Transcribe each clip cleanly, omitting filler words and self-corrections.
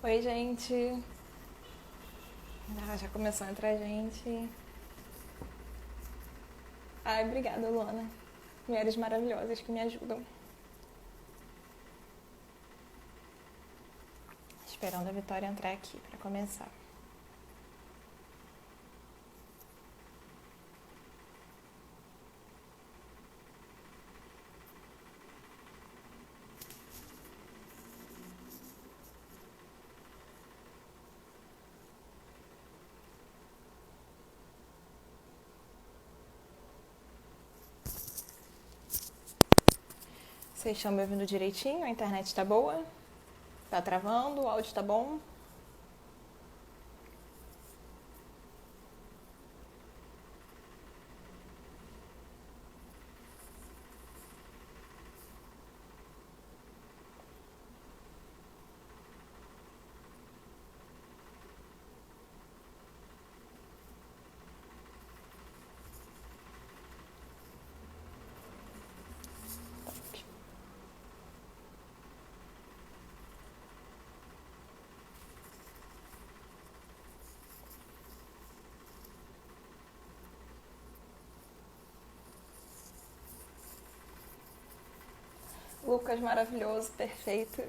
Oi, gente. Já começou a entrar gente. Ai, obrigada, Luana. Mulheres maravilhosas que me ajudam. Esperando a Vitória entrar aqui para começar. Vocês estão me ouvindo direitinho? A internet tá boa? Tá travando? O áudio tá bom? Lucas maravilhoso, perfeito.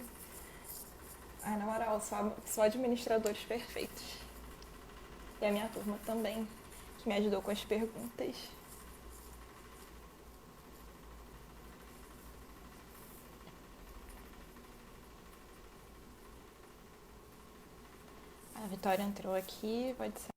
Ai, na moral, só administradores perfeitos. E a minha turma também, que me ajudou com as perguntas. A Vitória entrou aqui, pode ser.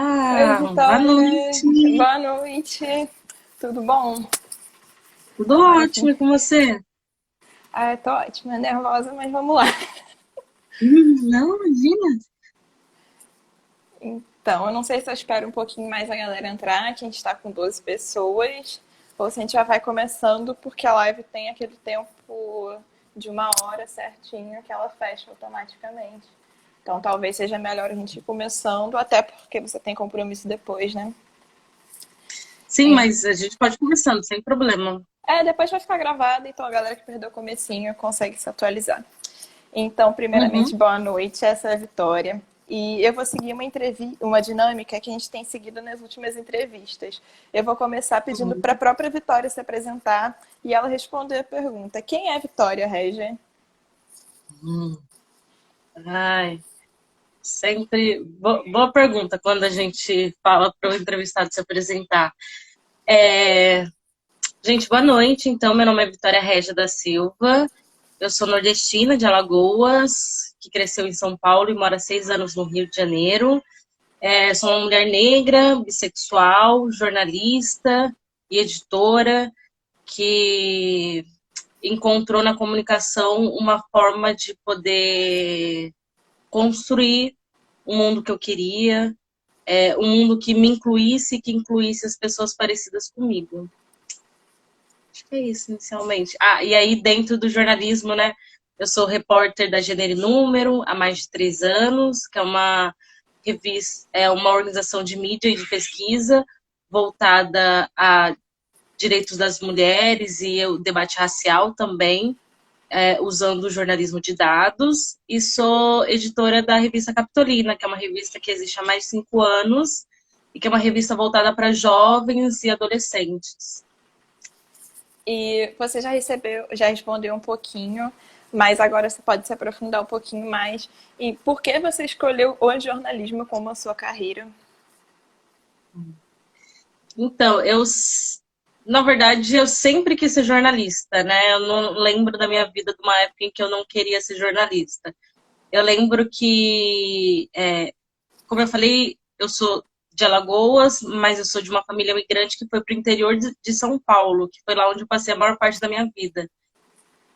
Oi, Boa Vitória. noite. Boa noite. Tudo bom? Tudo Vamos lá, ótimo e com você? Ah, eu tô ótima, nervosa, mas vamos lá. Não, imagina. Então, eu não sei se eu espero um pouquinho mais a galera entrar, que a gente tá com 12 pessoas, ou se a gente já vai começando, porque a live tem aquele tempo de 1 hora certinho que ela fecha automaticamente. Então, talvez seja melhor a gente ir começando, até porque você tem compromisso depois, né? Sim, mas a gente pode ir conversando, sem problema. Depois vai ficar gravado, então a galera que perdeu o comecinho consegue se atualizar. Então, primeiramente, Uhum, boa noite, essa é a Vitória. E eu vou seguir uma dinâmica que a gente tem seguido nas últimas entrevistas. Eu vou começar pedindo para a uhum. própria Vitória se apresentar e ela responder a pergunta: quem é Vitória Regia? Hum. Ai, sempre. Boa pergunta quando a gente fala para o entrevistado se apresentar. É, Gente, boa noite. Então, meu nome é Vitória Régia da Silva. Eu sou nordestina de Alagoas, que cresceu em São Paulo e mora há 6 anos no Rio de Janeiro. Sou uma mulher negra, bissexual, jornalista e editora que encontrou na comunicação uma forma de poder construir um mundo que eu queria, um mundo que me incluísse e que incluísse as pessoas parecidas comigo. Acho que é isso, inicialmente. E aí dentro do jornalismo, né? Eu sou repórter da Gênero e Número há mais de 3 anos, que é uma revista, é uma organização de mídia e de pesquisa voltada a direitos das mulheres e o debate racial também, usando o jornalismo de dados. E sou editora da revista Capitolina, que é uma revista que existe há mais de 5 anos e que é uma revista voltada para jovens e adolescentes. E você já respondeu um pouquinho, mas agora você pode se aprofundar um pouquinho mais. E por que você escolheu o jornalismo como a sua carreira? Então, na verdade, eu sempre quis ser jornalista, né? Eu não lembro da minha vida de uma época em que eu não queria ser jornalista. Eu lembro que, como eu falei, eu sou de Alagoas, mas eu sou de uma família migrante que foi para o interior de São Paulo, que foi lá onde eu passei a maior parte da minha vida.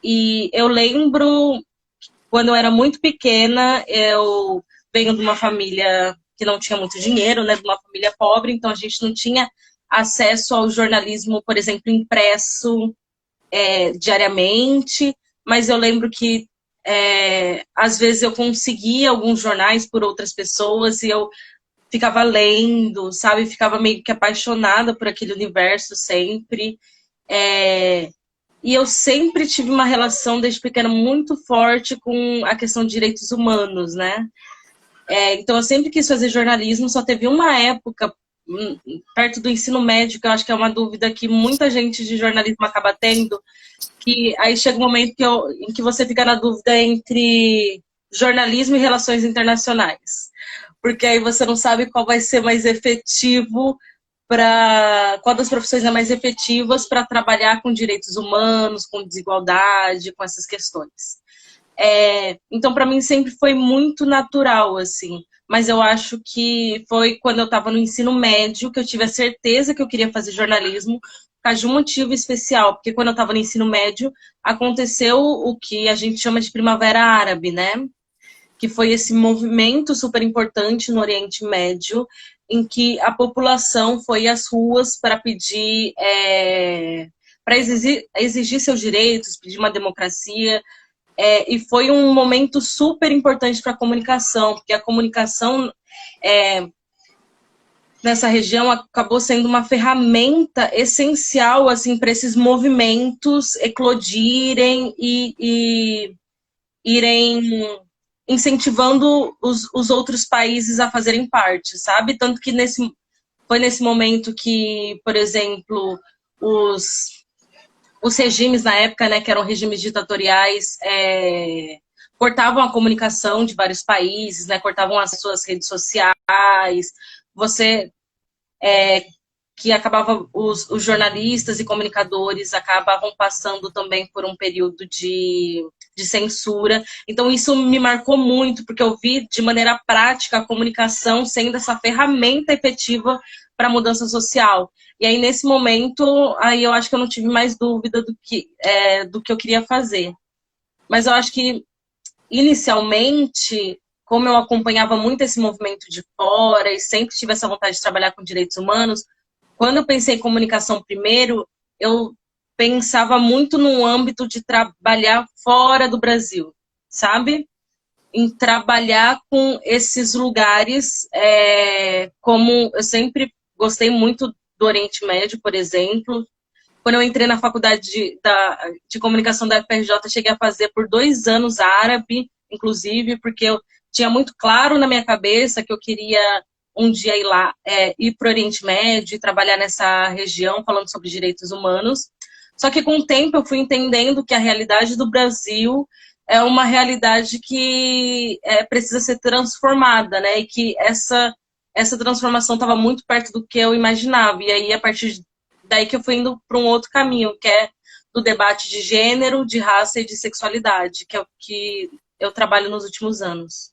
E eu lembro, quando eu era muito pequena, eu venho de uma família que não tinha muito dinheiro, né? De uma família pobre, então a gente não tinha acesso ao jornalismo, por exemplo, impresso. diariamente, mas eu lembro que às vezes eu conseguia alguns jornais por outras pessoas e eu ficava lendo, sabe? Ficava meio que apaixonada por aquele universo sempre. E eu sempre tive uma relação desde pequena muito forte com a questão de direitos humanos, né? Então eu sempre quis fazer jornalismo, só teve uma época perto do ensino médio, que eu acho que é uma dúvida que muita gente de jornalismo acaba tendo, que aí chega um momento em que você fica na dúvida entre jornalismo e relações internacionais. Porque aí você não sabe qual vai ser mais efetivo qual das profissões é mais efetivas para trabalhar com direitos humanos, com desigualdade, com essas questões. Então, para mim, sempre foi muito natural, assim. Mas eu acho que foi quando eu estava no ensino médio que eu tive a certeza que eu queria fazer jornalismo, por causa de um motivo especial. Porque quando eu estava no ensino médio, aconteceu o que a gente chama de Primavera Árabe, né? Que foi esse movimento super importante no Oriente Médio, em que a população foi às ruas para pedir, para exigir seus direitos, pedir uma democracia. E foi um momento super importante para a comunicação, porque a comunicação nessa região acabou sendo uma ferramenta essencial assim, para esses movimentos eclodirem e irem incentivando os outros países a fazerem parte, sabe? Tanto que foi nesse momento que, por exemplo, os regimes na época, né, que eram regimes ditatoriais, cortavam a comunicação de vários países, né, cortavam as suas redes sociais, que acabava, os jornalistas e comunicadores acabavam passando também por um período de censura. Então isso me marcou muito, porque eu vi de maneira prática a comunicação sendo essa ferramenta efetiva para a mudança social. E aí nesse momento, aí eu acho que eu não tive mais dúvida do que eu queria fazer. Mas eu acho que inicialmente, como eu acompanhava muito esse movimento de fora e sempre tive essa vontade de trabalhar com direitos humanos, quando eu pensei em comunicação primeiro, eu pensava muito no âmbito de trabalhar fora do Brasil, sabe? Em trabalhar com esses lugares, como eu sempre gostei muito do Oriente Médio, por exemplo. Quando eu entrei na faculdade de comunicação da UFRJ, cheguei a fazer por 2 anos árabe, inclusive, porque eu tinha muito claro na minha cabeça que eu queria um dia ir lá, ir para o Oriente Médio e trabalhar nessa região falando sobre direitos humanos. Só que com o tempo eu fui entendendo que a realidade do Brasil é uma realidade que precisa ser transformada, né? E que essa transformação estava muito perto do que eu imaginava. E aí, a partir daí que eu fui indo para um outro caminho, que é do debate de gênero, de raça e de sexualidade, que é o que eu trabalho nos últimos anos.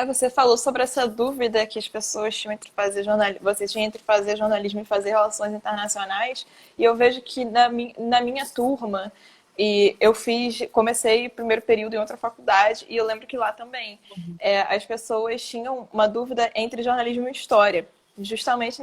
Você falou sobre essa dúvida que as pessoas tinham entre fazer jornalismo, você tinha entre fazer jornalismo e fazer relações internacionais, e eu vejo que na minha turma, e comecei o primeiro período em outra faculdade, e eu lembro que lá também as pessoas tinham uma dúvida entre jornalismo e história. Justamente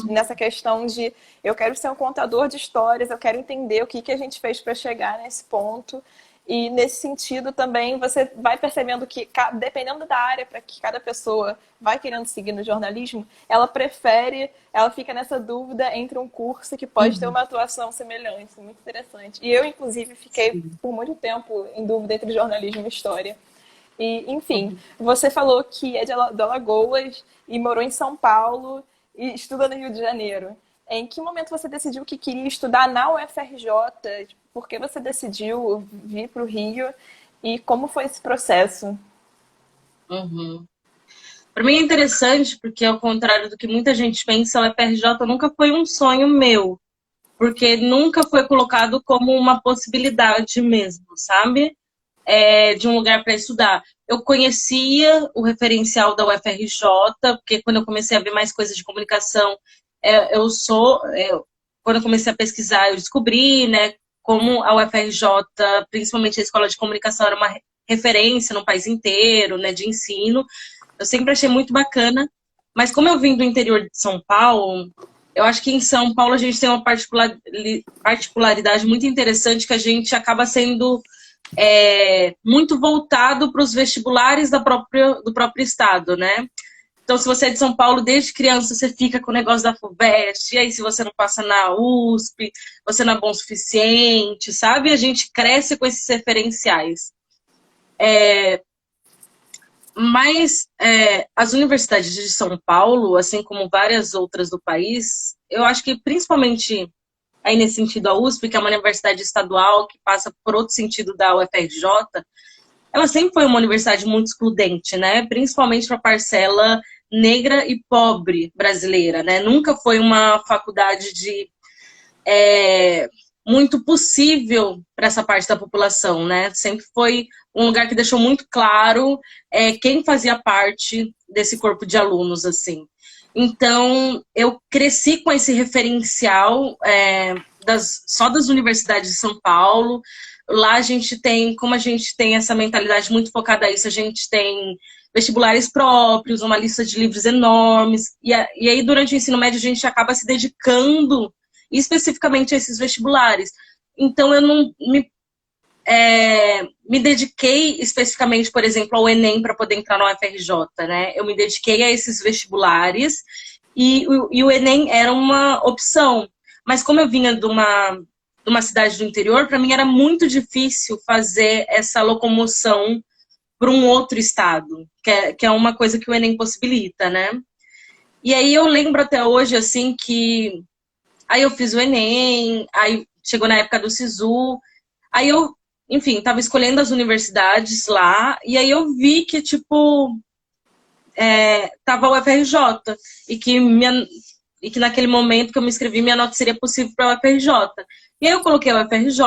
nessa questão de eu quero ser um contador de histórias, eu quero entender o que a gente fez para chegar nesse ponto. E nesse sentido também você vai percebendo que, dependendo da área para que cada pessoa vai querendo seguir no jornalismo, ela fica nessa dúvida entre um curso que pode ter uma atuação semelhante. Muito interessante. E eu, inclusive, fiquei por muito tempo em dúvida entre jornalismo e história. E, enfim, você falou que é de Alagoas e morou em São Paulo e estuda no Rio de Janeiro. Em que momento você decidiu que queria estudar na UFRJ? Por que você decidiu vir para o Rio? E como foi esse processo? Uhum. Para mim é interessante, porque ao contrário do que muita gente pensa, a UFRJ nunca foi um sonho meu. Porque nunca foi colocado como uma possibilidade mesmo, sabe? De um lugar para estudar. Eu conhecia o referencial da UFRJ, porque quando eu comecei a ver mais coisas de comunicação, quando eu comecei a pesquisar, eu descobri, né, como a UFRJ, principalmente a Escola de Comunicação, era uma referência no país inteiro, né, de ensino. Eu sempre achei muito bacana, mas como eu vim do interior de São Paulo, eu acho que em São Paulo a gente tem uma particularidade muito interessante, que a gente acaba sendo muito voltado para os vestibulares do próprio estado, né? Então, se você é de São Paulo, desde criança você fica com o negócio da FUVEST, e aí se você não passa na USP, você não é bom o suficiente, sabe? A gente cresce com esses referenciais. Mas as universidades de São Paulo, assim como várias outras do país, eu acho que principalmente aí nesse sentido a USP, que é uma universidade estadual que passa por outro sentido da UFRJ, ela sempre foi uma universidade muito excludente, né? Principalmente para a parcela negra e pobre brasileira, né? Nunca foi uma faculdade muito possível para essa parte da população, né? Sempre foi um lugar que deixou muito claro quem fazia parte desse corpo de alunos, assim. Então, eu cresci com esse referencial só das universidades de São Paulo. Lá a gente tem, como a gente tem essa mentalidade muito focada a isso, a gente tem vestibulares próprios, uma lista de livros enormes, e aí durante o ensino médio a gente acaba se dedicando especificamente a esses vestibulares. Então eu não me dediquei especificamente, por exemplo, ao Enem para poder entrar na UFRJ, né? Eu me dediquei a esses vestibulares e o Enem era uma opção. Mas como eu vinha de uma cidade do interior, para mim era muito difícil fazer essa locomoção para um outro estado, que é uma coisa que o Enem possibilita, né? E aí eu lembro até hoje, assim, que aí eu fiz o Enem, aí chegou na época do SISU, aí eu, enfim, tava escolhendo as universidades lá, e aí eu vi que, tipo, tava o UFRJ, e que naquele momento que eu me inscrevi, minha nota seria possível para o UFRJ. E aí eu coloquei o UFRJ,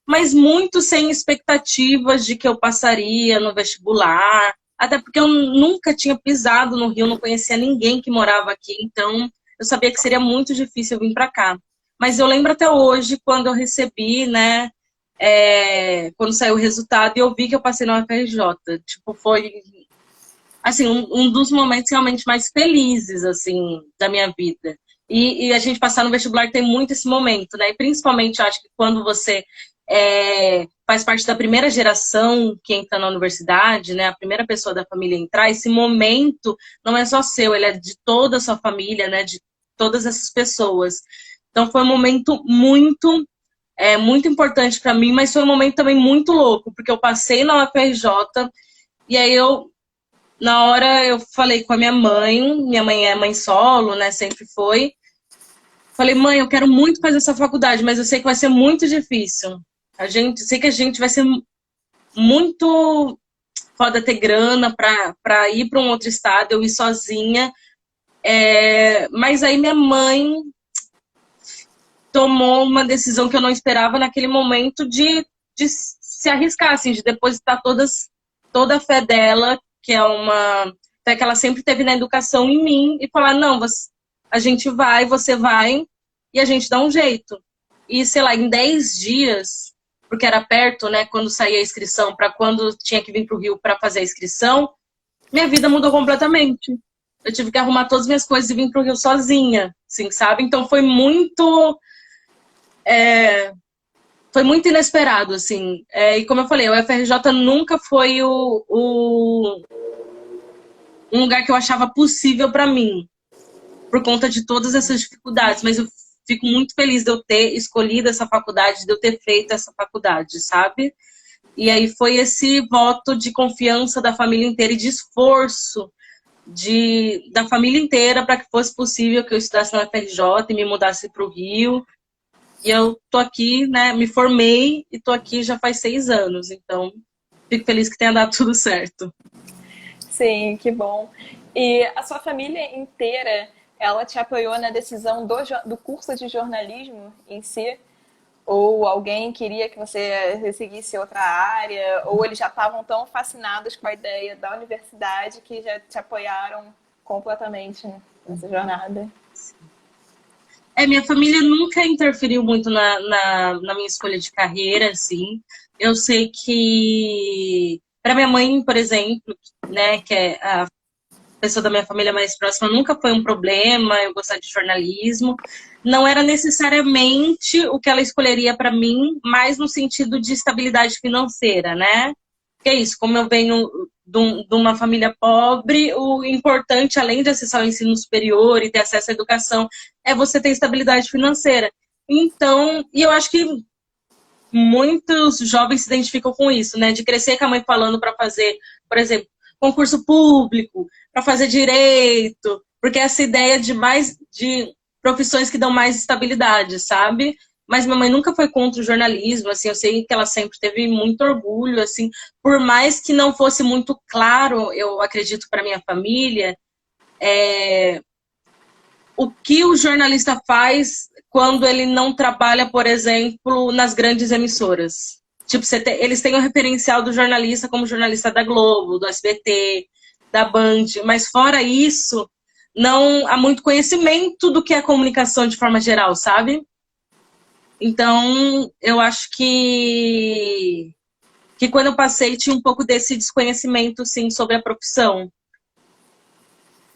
mas muito sem expectativas de que eu passaria no vestibular, até porque eu nunca tinha pisado no Rio, não conhecia ninguém que morava aqui, então eu sabia que seria muito difícil eu vir para cá. Mas eu lembro até hoje, quando eu recebi, né, quando saiu o resultado, e eu vi que eu passei na UFRJ. Tipo, foi assim, um dos momentos realmente mais felizes, assim, da minha vida. E a gente passar no vestibular tem muito esse momento, né? E principalmente, eu acho que quando você faz parte da primeira geração que entra na universidade, né? A primeira pessoa da família a entrar, esse momento não é só seu, ele é de toda a sua família, né? De todas essas pessoas. Então foi um momento muito importante para mim, mas foi um momento também muito louco, porque eu passei na UFRJ e aí na hora eu falei com a minha mãe é mãe solo, né, sempre foi. Falei, mãe, eu quero muito fazer essa faculdade, mas eu sei que vai ser muito difícil. Sei que a gente vai ser muito foda ter grana pra ir para um outro estado, eu ir sozinha. Mas aí minha mãe tomou uma decisão que eu não esperava naquele momento de se arriscar, assim, de depositar toda a fé dela, que é uma fé que ela sempre teve na educação em mim, e falar, não, a gente vai, você vai, e a gente dá um jeito. E, sei lá, em 10 dias, porque era perto, né, quando saía a inscrição, para quando tinha que vir para o Rio para fazer a inscrição, minha vida mudou completamente. Eu tive que arrumar todas as minhas coisas e vir para o Rio sozinha, assim, sabe? Então foi foi muito inesperado, assim. E como eu falei, o UFRJ nunca foi um lugar que eu achava possível para mim, por conta de todas essas dificuldades. Mas eu fico muito feliz de eu ter escolhido essa faculdade, de eu ter feito essa faculdade, sabe? E aí foi esse voto de confiança da família inteira e de esforço da família inteira para que fosse possível que eu estudasse na UFRJ e me mudasse para o Rio. E eu tô aqui, né, me formei e tô aqui já faz 6 anos. Então, fico feliz que tenha dado tudo certo. Sim, que bom. E a sua família inteira, ela te apoiou na decisão do curso de jornalismo em si? Ou alguém queria que você seguisse outra área? Ou eles já estavam tão fascinados com a ideia da universidade que já te apoiaram completamente nessa jornada? Minha família nunca interferiu muito na minha escolha de carreira, assim. Eu sei que, para minha mãe, por exemplo, né, que é a pessoa da minha família mais próxima, nunca foi um problema eu gostar de jornalismo. Não era necessariamente o que ela escolheria para mim, mas no sentido de estabilidade financeira, né? Que é isso, como eu venho de uma família pobre, o importante, além de acessar o ensino superior e ter acesso à educação, é você ter estabilidade financeira. Então, e eu acho que muitos jovens se identificam com isso, né? De crescer com a mãe falando para fazer, por exemplo, concurso público, para fazer direito, porque essa ideia de profissões que dão mais estabilidade, sabe? Mas minha mãe nunca foi contra o jornalismo, assim, eu sei que ela sempre teve muito orgulho, assim, por mais que não fosse muito claro, eu acredito, para minha família, o que o jornalista faz quando ele não trabalha, por exemplo, nas grandes emissoras. Tipo, eles têm o referencial do jornalista como jornalista da Globo, do SBT, da Band, mas fora isso, não há muito conhecimento do que é comunicação de forma geral, sabe? Então, eu acho que quando eu passei tinha um pouco desse desconhecimento, sim, sobre a profissão.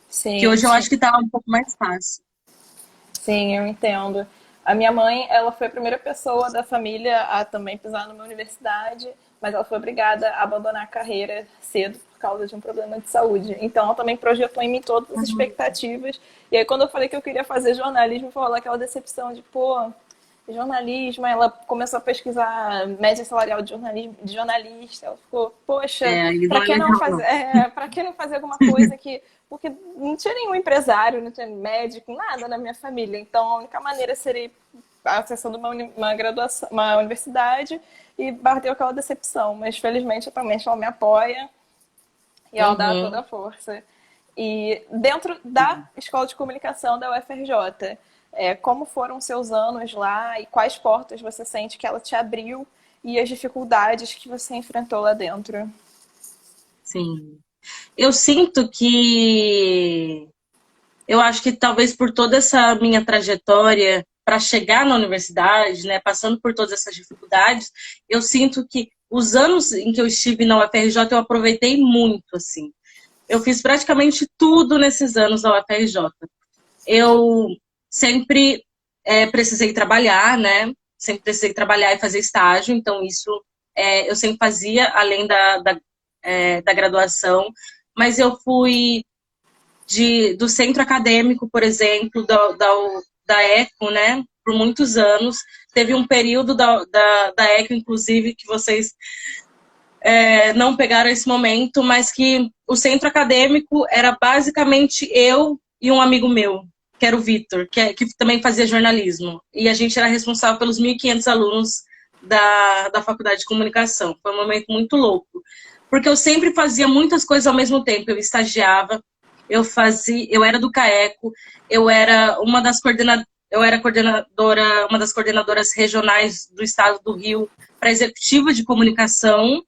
Que Sim, hoje eu sim. acho que tá um pouco mais fácil. Sim, eu entendo. A minha mãe, ela foi a primeira pessoa da família a também pisar numa universidade, mas ela foi obrigada a abandonar a carreira cedo por causa de um problema de saúde. Então, ela também projetou em mim todas as expectativas. E aí, quando eu falei que eu queria fazer jornalismo, foi lá aquela decepção de, pô, jornalismo. Aí ela começou a pesquisar média salarial de jornalismo, de jornalista. Ela ficou, poxa, Aí não para é que não legal, não. fazer, para que não fazer alguma coisa que porque não tinha nenhum empresário, não tinha médico, nada na minha família. Então a única maneira seria acessando uma graduação, uma universidade e bateu aquela decepção. Mas felizmente atualmente ela me apoia e ela dá toda Uhum. a força. E dentro da Escola de Comunicação da UFRJ, como foram seus anos lá e quais portas você sente que ela te abriu e as dificuldades que você enfrentou lá dentro? Sim. Eu sinto que eu acho que talvez por toda essa minha trajetória para chegar na universidade, né, passando por todas essas dificuldades, eu sinto que os anos em que eu estive na UFRJ eu aproveitei muito, assim. Eu fiz praticamente tudo nesses anos na UFRJ. Eu sempre precisei trabalhar, né? Sempre precisei trabalhar e fazer estágio, então isso eu sempre fazia, além da graduação, mas eu fui do centro acadêmico, por exemplo, da ECO, né? Por muitos anos. Teve um período da ECO, inclusive, que vocês não pegaram esse momento, mas que o centro acadêmico era basicamente eu e um amigo meu, que era o Vitor, que também fazia jornalismo. E a gente era responsável pelos 1.500 alunos da faculdade de comunicação. Foi um momento muito louco. Porque eu sempre fazia muitas coisas ao mesmo tempo. Eu estagiava, eu era do CAECO, eu era coordenadora, uma das coordenadoras regionais do estado do Rio para a executiva de comunicação,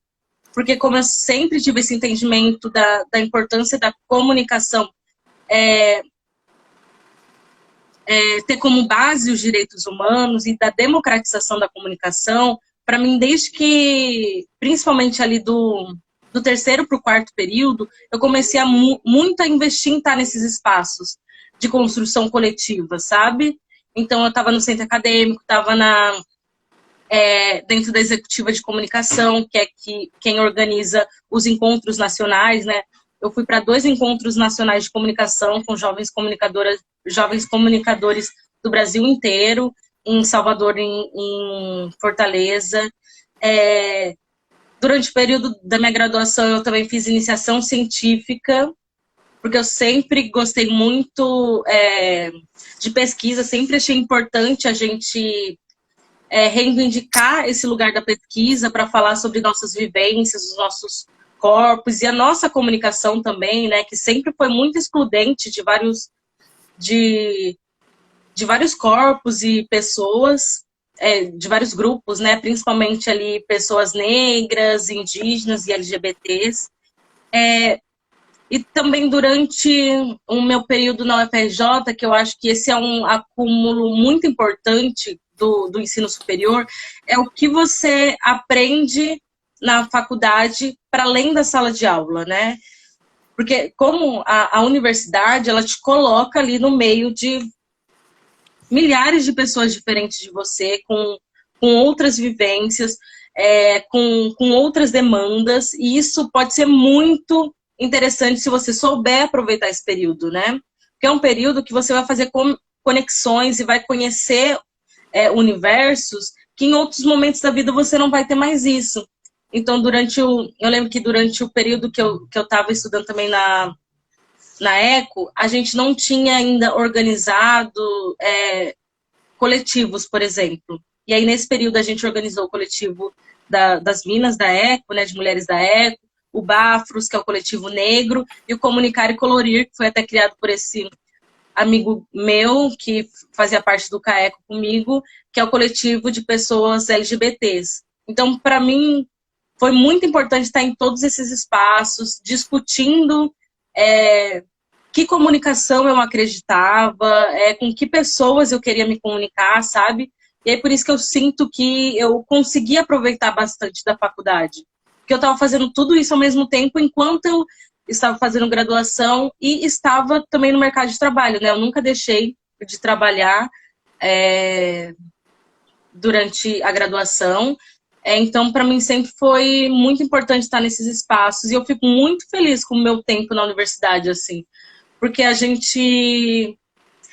porque como eu sempre tive esse entendimento da importância da comunicação, ter como base os direitos humanos e da democratização da comunicação, para mim, desde que, principalmente ali do terceiro para o quarto período, eu comecei muito a investir em estar nesses espaços de construção coletiva, sabe? Então, eu estava no centro acadêmico, estava dentro da executiva de comunicação, que é quem organiza os encontros nacionais, né? Eu fui para 2 encontros nacionais de comunicação com jovens comunicadores do Brasil inteiro, em Salvador, em Fortaleza. Durante o período da minha graduação, eu também fiz iniciação científica, porque eu sempre gostei muito de pesquisa, sempre achei importante a gente reivindicar esse lugar da pesquisa para falar sobre nossas vivências, os nossos corpos e a nossa comunicação também, né, que sempre foi muito excludente de vários corpos e pessoas, de vários grupos, né, principalmente ali pessoas negras, indígenas e LGBTs. E também durante o meu período na UFRJ, que eu acho que esse é um acúmulo muito importante do ensino superior, é o que você aprende na faculdade para além da sala de aula, né? Porque como a universidade, ela te coloca ali no meio de milhares de pessoas diferentes de você, com outras vivências, com outras demandas, e isso pode ser muito interessante se você souber aproveitar esse período, né? Porque é um período que você vai fazer conexões e vai conhecer universos que em outros momentos da vida você não vai ter mais isso. Então, eu lembro que durante o período que eu estava estudando também na ECO, a gente não tinha ainda organizado coletivos, por exemplo. E aí, nesse período, a gente organizou o coletivo das minas da ECO, né, de mulheres da ECO, o Bafros, que é o coletivo negro, e o Comunicar e Colorir, que foi até criado por esse amigo meu, que fazia parte do CAECO comigo, que é o coletivo de pessoas LGBTs. Então, para mim, foi muito importante estar em todos esses espaços, discutindo que comunicação eu acreditava, com que pessoas eu queria me comunicar, sabe? E aí, por isso que eu sinto que eu consegui aproveitar bastante da faculdade. Porque eu estava fazendo tudo isso ao mesmo tempo, enquanto eu estava fazendo graduação e estava também no mercado de trabalho, né? Eu nunca deixei de trabalhar durante a graduação. Então, para mim, sempre foi muito importante estar nesses espaços. E eu fico muito feliz com o meu tempo na universidade, assim. Porque a gente...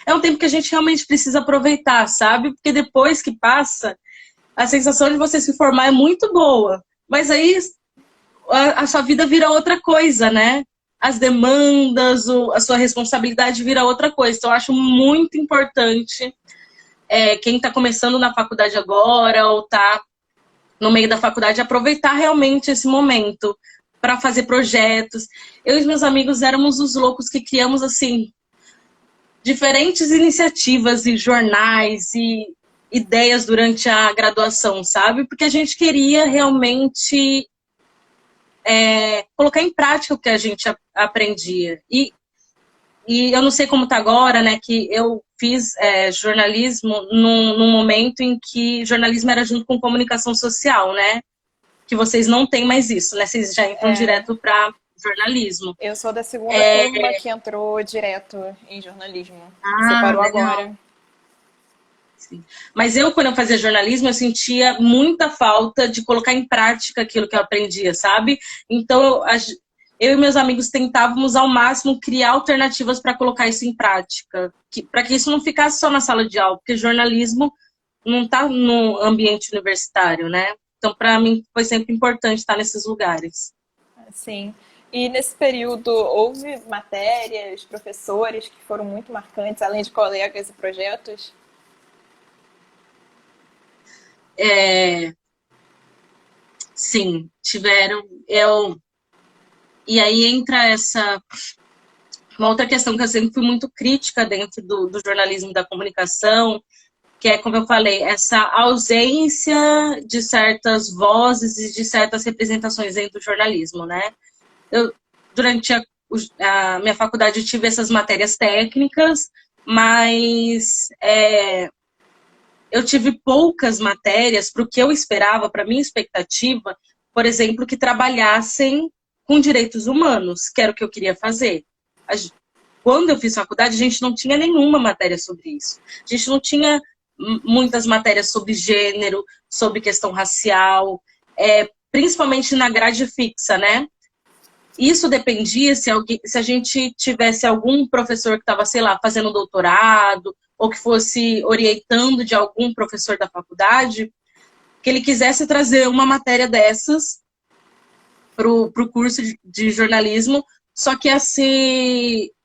É um tempo que a gente realmente precisa aproveitar, sabe? Porque depois que passa, a sensação de você se formar é muito boa. Mas aí a sua vida vira outra coisa, né? As demandas, a sua responsabilidade vira outra coisa. Então, eu acho muito importante quem está começando na faculdade agora ou está no meio da faculdade aproveitar realmente esse momento para fazer projetos. Eu e os meus amigos éramos os loucos que criamos, assim, diferentes iniciativas e jornais e ideias durante a graduação, sabe? Porque a gente queria realmente colocar em prática o que a gente aprendia. E eu não sei como está agora, né? Que eu fiz jornalismo num momento em que jornalismo era junto com comunicação social, né? Que vocês não têm mais isso, né? Vocês já entram direto para jornalismo. Eu sou da segunda turma que entrou direto em jornalismo. Você Ah, parou legal. agora. Sim. Mas quando eu fazia jornalismo, eu sentia muita falta de colocar em prática aquilo que eu aprendia, sabe? Então, eu e meus amigos tentávamos ao máximo criar alternativas para colocar isso em prática, para que isso não ficasse só na sala de aula, porque jornalismo não está no ambiente universitário, né? Então, para mim, foi sempre importante estar nesses lugares. Sim. E nesse período houve matérias, professores que foram muito marcantes, além de colegas e projetos? Sim, tiveram. E aí entra uma outra questão que eu sempre fui muito crítica dentro do jornalismo da comunicação, que é, como eu falei, essa ausência de certas vozes e de certas representações dentro do jornalismo, né? Durante a minha faculdade, eu tive essas matérias técnicas, mas eu tive poucas matérias para o que eu esperava, para a minha expectativa, por exemplo, que trabalhassem com direitos humanos, que era o que eu queria fazer. Quando eu fiz faculdade, a gente não tinha nenhuma matéria sobre isso. A gente não tinha muitas matérias sobre gênero, sobre questão racial, principalmente na grade fixa, né? Isso dependia se a gente tivesse algum professor que estava, sei lá, fazendo doutorado, ou que fosse orientando de algum professor da faculdade, que ele quisesse trazer uma matéria dessas para o curso de jornalismo, só que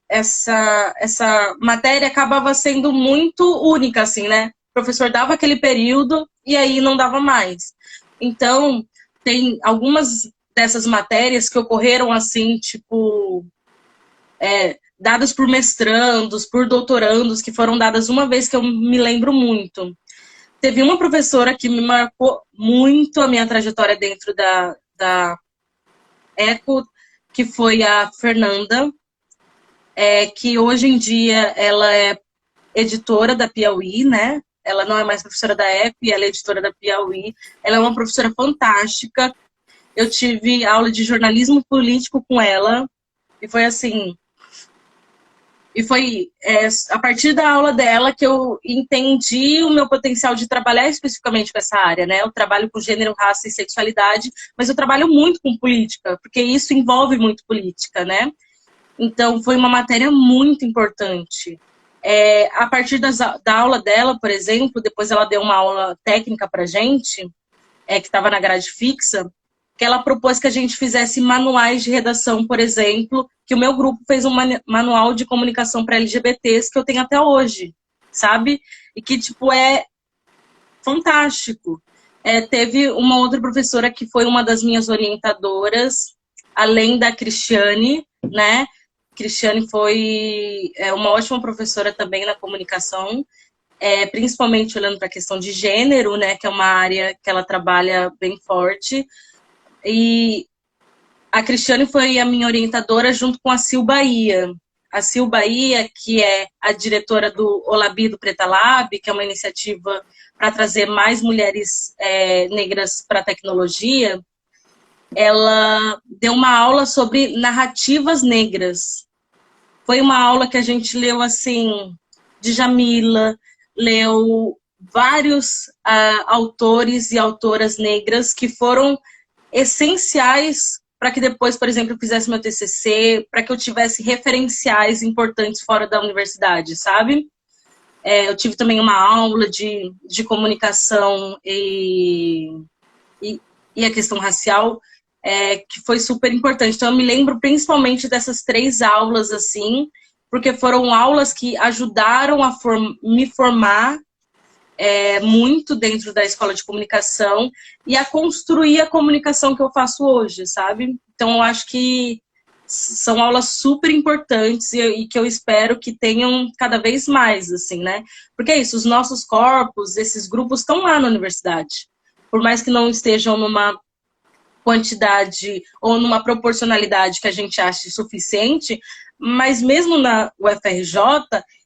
essa matéria acabava sendo muito única, assim, né? O professor dava aquele período e aí não dava mais. Então, tem algumas dessas matérias que ocorreram assim, tipo, dadas por mestrandos, por doutorandos, que foram dadas uma vez, que eu me lembro muito. Teve uma professora que me marcou muito a minha trajetória dentro da ECO, que foi a Fernanda, que hoje em dia ela é editora da Piauí, né? Ela não é mais professora da ECO, e ela é editora da Piauí. Ela é uma professora fantástica. Eu tive aula de jornalismo político com ela. E foi assim, a partir da aula dela que eu entendi o meu potencial de trabalhar especificamente com essa área, né? Eu trabalho com gênero, raça e sexualidade, mas eu trabalho muito com política, porque isso envolve muito política, né? Então, foi uma matéria muito importante. A partir da aula dela, por exemplo, depois ela deu uma aula técnica para gente, que estava na grade fixa, que ela propôs que a gente fizesse manuais de redação, por exemplo, que o meu grupo fez um manual de comunicação para LGBTs que eu tenho até hoje, sabe? E que, tipo, é fantástico. Teve uma outra professora que foi uma das minhas orientadoras, além da Cristiane, né? Cristiane foi uma ótima professora também na comunicação, principalmente olhando para a questão de gênero, né? Que é uma área que ela trabalha bem forte. E a Cristiane foi a minha orientadora junto com a Sil Bahia. A Sil Bahia, que é a diretora do Olabi do Preta Lab, que é uma iniciativa para trazer mais mulheres negras para a tecnologia, ela deu uma aula sobre narrativas negras. Foi uma aula que a gente leu, assim, Djamila, leu vários autores e autoras negras que foram essenciais para que depois, por exemplo, eu fizesse meu TCC, para que eu tivesse referenciais importantes fora da universidade, sabe? Eu tive também uma aula de comunicação e a questão racial, que foi super importante. Então, eu me lembro principalmente dessas 3 aulas, assim, porque foram aulas que ajudaram a me formar muito dentro da escola de comunicação e a construir a comunicação que eu faço hoje, sabe? Então, eu acho que são aulas super importantes e que eu espero que tenham cada vez mais, assim, né? Porque é isso, os nossos corpos, esses grupos estão lá na universidade. Por mais que não estejam numa quantidade ou numa proporcionalidade que a gente ache suficiente, mas mesmo na UFRJ,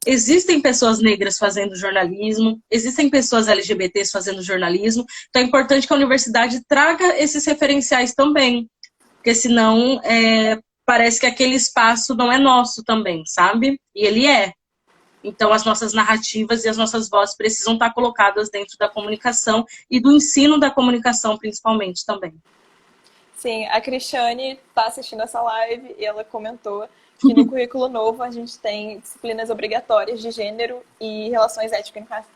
existem pessoas negras fazendo jornalismo, existem pessoas LGBTs fazendo jornalismo, então é importante que a universidade traga esses referenciais também, porque senão parece que aquele espaço não é nosso também, sabe? E ele é. Então, as nossas narrativas e as nossas vozes precisam estar colocadas dentro da comunicação e do ensino da comunicação, principalmente, também. Sim, a Cristiane está assistindo essa live e ela comentou que no currículo novo a gente tem disciplinas obrigatórias de gênero e relações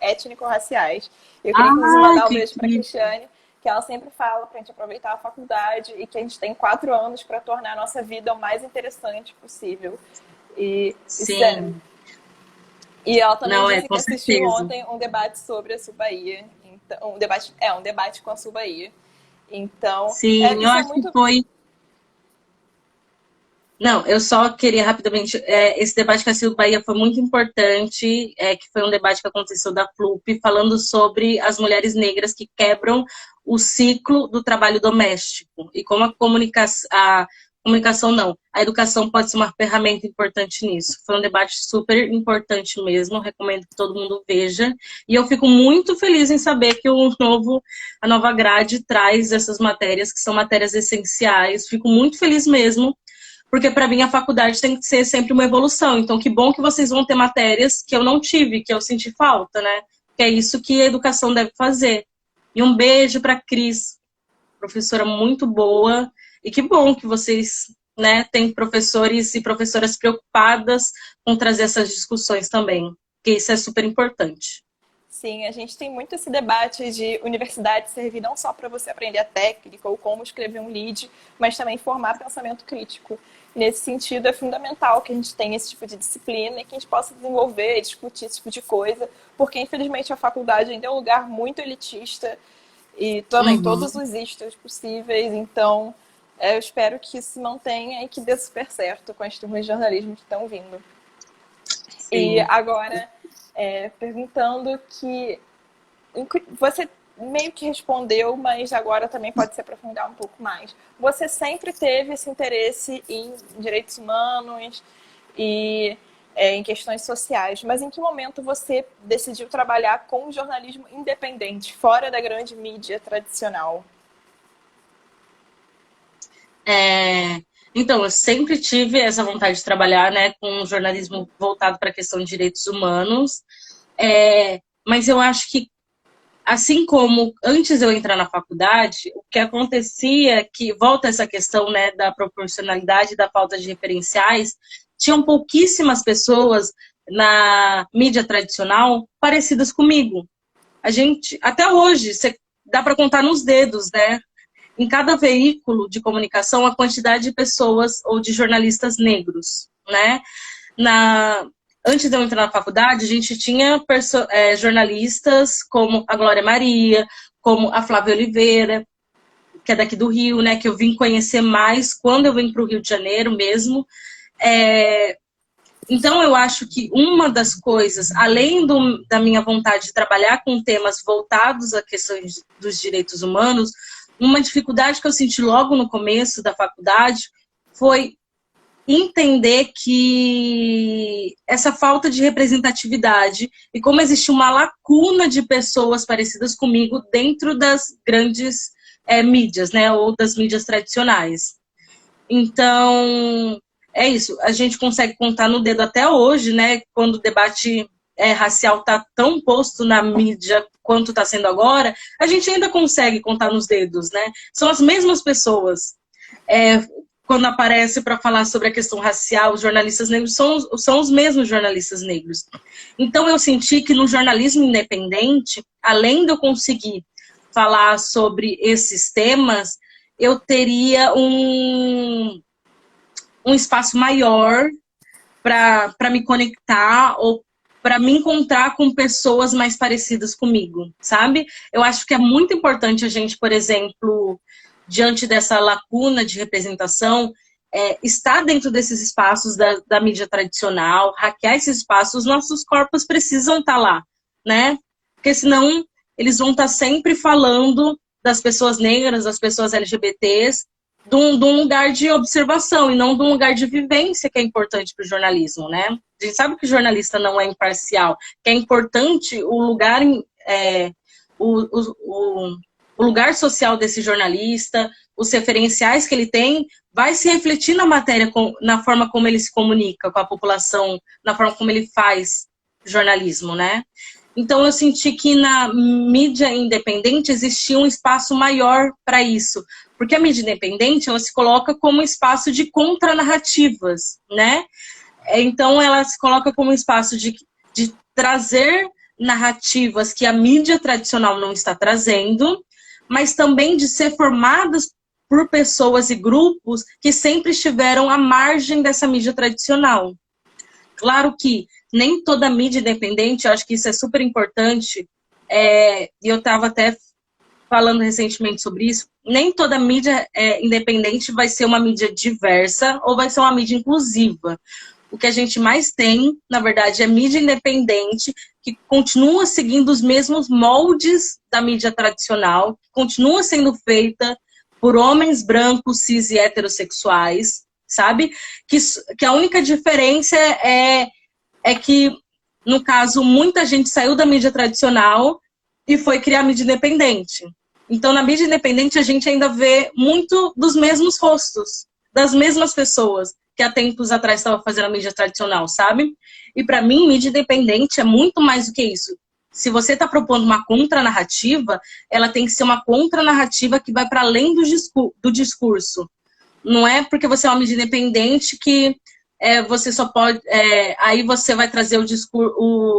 étnico-raciais. Eu queria, inclusive, Ai, mandar um que beijo para a Cristiane, que ela sempre fala para a gente aproveitar a faculdade e que a gente tem 4 anos para tornar a nossa vida o mais interessante possível. E, sim, e ela também não disse com que assistiu certeza. ontem um debate sobre a Sul Bahia. Então, um debate com a Sul Bahia. Então, Sim, eu isso é acho que muito. foi. Não, eu só queria rapidamente. Esse debate com a Sil Bahia foi muito importante, que foi um debate que aconteceu da FLUP, falando sobre as mulheres negras que quebram o ciclo do trabalho doméstico e como a comunicação não, a educação pode ser uma ferramenta importante nisso. Foi um debate super importante mesmo, recomendo que todo mundo veja. E eu fico muito feliz em saber que a nova grade traz essas matérias, que são matérias essenciais. Fico muito feliz mesmo porque para mim a faculdade tem que ser sempre uma evolução. Então, que bom que vocês vão ter matérias que eu não tive, que eu senti falta, né? Que é isso que a educação deve fazer. E um beijo para Cris, professora muito boa. E que bom que vocês, né, têm professores e professoras preocupadas com trazer essas discussões também, porque isso é super importante. Sim, a gente tem muito esse debate de universidade servir não só para você aprender a técnica ou como escrever um lead, mas também formar pensamento crítico. Nesse sentido, é fundamental que a gente tenha esse tipo de disciplina e que a gente possa desenvolver e discutir esse tipo de coisa, porque infelizmente a faculdade ainda é um lugar muito elitista e também todos Uhum, os istas possíveis, então eu espero que isso se mantenha e que dê super certo com as turmas de jornalismo que estão vindo. E sim. agora, perguntando que você meio que respondeu, mas agora também pode se aprofundar um pouco mais. Você sempre teve esse interesse em direitos humanos e em questões sociais, mas em que momento você decidiu trabalhar com jornalismo independente, fora da grande mídia tradicional? Então, eu sempre tive essa vontade de trabalhar, né, com jornalismo voltado para a questão de direitos humanos, mas eu acho que, assim como antes de eu entrar na faculdade, o que acontecia é que, volta essa questão, né, da proporcionalidade, da falta de referenciais, tinham pouquíssimas pessoas na mídia tradicional parecidas comigo. A gente, até hoje, dá para contar nos dedos, né? Em cada veículo de comunicação, a quantidade de pessoas ou de jornalistas negros, né? Na, Antes de eu entrar na faculdade, a gente tinha jornalistas como a Glória Maria, como a Flávia Oliveira, que é daqui do Rio, né? Que eu vim conhecer mais quando eu vim para o Rio de Janeiro mesmo. Então, eu acho que uma das coisas, além da minha vontade de trabalhar com temas voltados a questões dos direitos humanos, uma dificuldade que eu senti logo no começo da faculdade foi entender que essa falta de representatividade e como existe uma lacuna de pessoas parecidas comigo dentro das grandes mídias, né, ou das mídias tradicionais. Então, é isso. A gente consegue contar no dedo até hoje, né? Quando o debate racial está tão posto na mídia quanto está sendo agora, a gente ainda consegue contar nos dedos, né? São as mesmas pessoas. Quando aparece para falar sobre a questão racial, os jornalistas negros são os mesmos jornalistas negros. Então, eu senti que no jornalismo independente, além de eu conseguir falar sobre esses temas, eu teria um espaço maior para me conectar ou para me encontrar com pessoas mais parecidas comigo, sabe? Eu acho que é muito importante a gente, por exemplo, diante dessa lacuna de representação, estar dentro desses espaços da mídia tradicional, hackear esses espaços, os nossos corpos precisam estar lá, né? Porque senão eles vão estar sempre falando das pessoas negras, das pessoas LGBTs, de um lugar de observação e não de um lugar de vivência que é importante para o jornalismo, né? A gente sabe que o jornalista não é imparcial, que é importante o lugar, o, o, o lugar social desse jornalista, os referenciais que ele tem, vai se refletir na matéria, na forma como ele se comunica com a população, na forma como ele faz jornalismo, né? Então, eu senti que na mídia independente existia um espaço maior para isso. Porque a mídia independente, ela se coloca como um espaço de contranarrativas, né? Então, ela se coloca como um espaço de trazer narrativas que a mídia tradicional não está trazendo, mas também de ser formadas por pessoas e grupos que sempre estiveram à margem dessa mídia tradicional. Claro que nem toda mídia independente, eu acho que isso é super importante, e eu estava até falando recentemente sobre isso, nem toda mídia independente vai ser uma mídia diversa ou vai ser uma mídia inclusiva. O que a gente mais tem, na verdade, é mídia independente que continua seguindo os mesmos moldes da mídia tradicional, que continua sendo feita por homens brancos, cis e heterossexuais, sabe? Que a única diferença é que, no caso, muita gente saiu da mídia tradicional e foi criar mídia independente. Então, na mídia independente, a gente ainda vê muito dos mesmos rostos, das mesmas pessoas que há tempos atrás estavam fazendo a mídia tradicional, sabe? E para mim, mídia independente é muito mais do que isso. Se você está propondo uma contranarrativa, ela tem que ser uma contranarrativa que vai para além do discurso. Não é porque você é uma mídia independente que você só pode... aí você vai trazer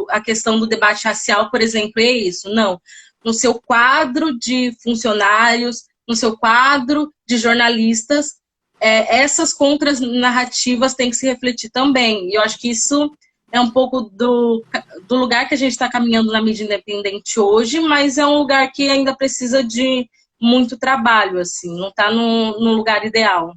a questão do debate racial, por exemplo, é isso. Não. No seu quadro de funcionários, no seu quadro de jornalistas, essas contranarrativas têm que se refletir também. E eu acho que isso é um pouco do lugar que a gente está caminhando na mídia independente hoje, mas é um lugar que ainda precisa de muito trabalho, assim, não está no lugar ideal.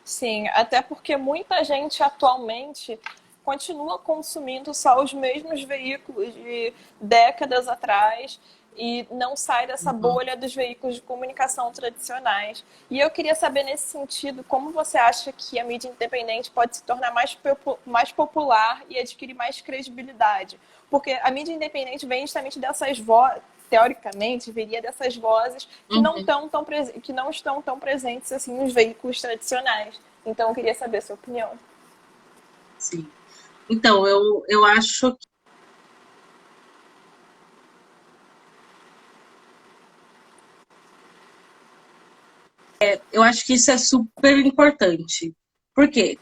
Sim, até porque muita gente atualmente continua consumindo só os mesmos veículos de décadas atrás e não sai dessa bolha dos veículos de comunicação tradicionais. E eu queria saber, nesse sentido, como você acha que a mídia independente pode se tornar mais popular e adquirir mais credibilidade? Porque a mídia independente vem justamente teoricamente, viria dessas vozes que não, Uhum. que não estão tão presentes assim nos veículos tradicionais. Então, eu queria saber a sua opinião. Sim. Então, eu acho eu acho que isso é super importante. Por quê?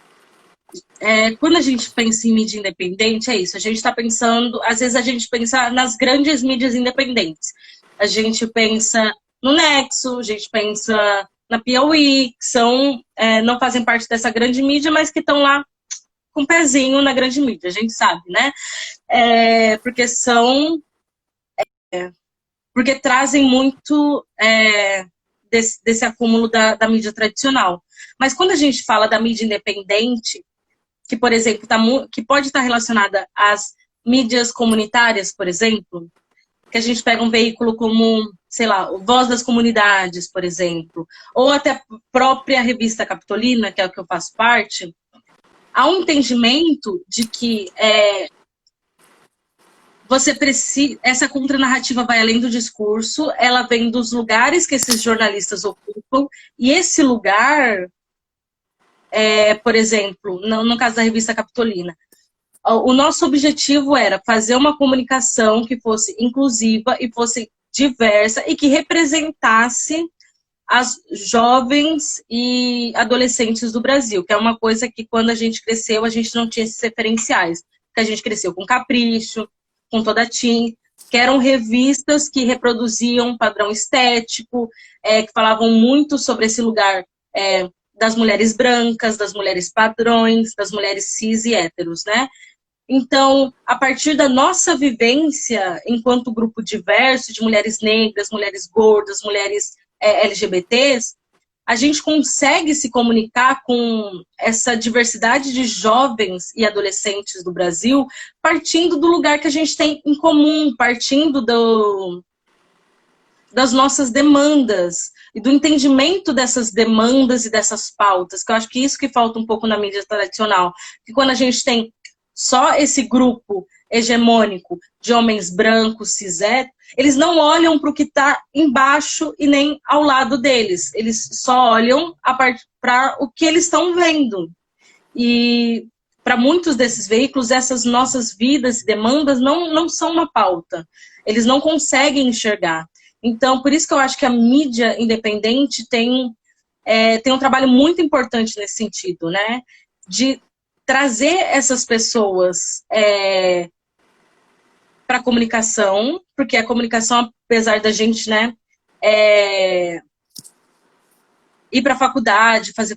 Quando a gente pensa em mídia independente, é isso. A gente está pensando, às vezes a gente pensa nas grandes mídias independentes. A gente pensa no Nexo, a gente pensa na Piauí, que são, não fazem parte dessa grande mídia, mas que estão lá com o pezinho na grande mídia, a gente sabe, né? Porque porque trazem muito desse acúmulo da mídia tradicional. Mas quando a gente fala da mídia independente, que, por exemplo, que pode estar relacionada às mídias comunitárias, por exemplo, que a gente pega um veículo como, sei lá, o Voz das Comunidades, por exemplo, ou até a própria revista Capitolina, que é o que eu faço parte, há um entendimento de que você precisa, essa contranarrativa vai além do discurso, ela vem dos lugares que esses jornalistas ocupam, e esse lugar, por exemplo, no caso da revista Capitolina, o nosso objetivo era fazer uma comunicação que fosse inclusiva e fosse diversa e que representasse as jovens e adolescentes do Brasil, que é uma coisa que quando a gente cresceu, a gente não tinha esses referenciais. Porque a gente cresceu com Capricho, com Toda Teen, que eram revistas que reproduziam um padrão estético, que falavam muito sobre esse lugar das mulheres brancas, das mulheres padrões, das mulheres cis e héteros, né? Então, a partir da nossa vivência enquanto grupo diverso, de mulheres negras, mulheres gordas, mulheres LGBTs, a gente consegue se comunicar com essa diversidade de jovens e adolescentes do Brasil, partindo do lugar que a gente tem em comum, partindo das nossas demandas e do entendimento dessas demandas e dessas pautas, que eu acho que isso que falta um pouco na mídia tradicional, que quando a gente tem só esse grupo hegemônico de homens brancos, cis, eles não olham para o que está embaixo e nem ao lado deles. Eles só olham para o que eles estão vendo. E para muitos desses veículos, essas nossas vidas e demandas não são uma pauta. Eles não conseguem enxergar. Então, por isso que eu acho que a mídia independente tem um trabalho muito importante nesse sentido, né? De trazer essas pessoas para a comunicação, porque a comunicação, apesar da gente, né, ir para a faculdade, fazer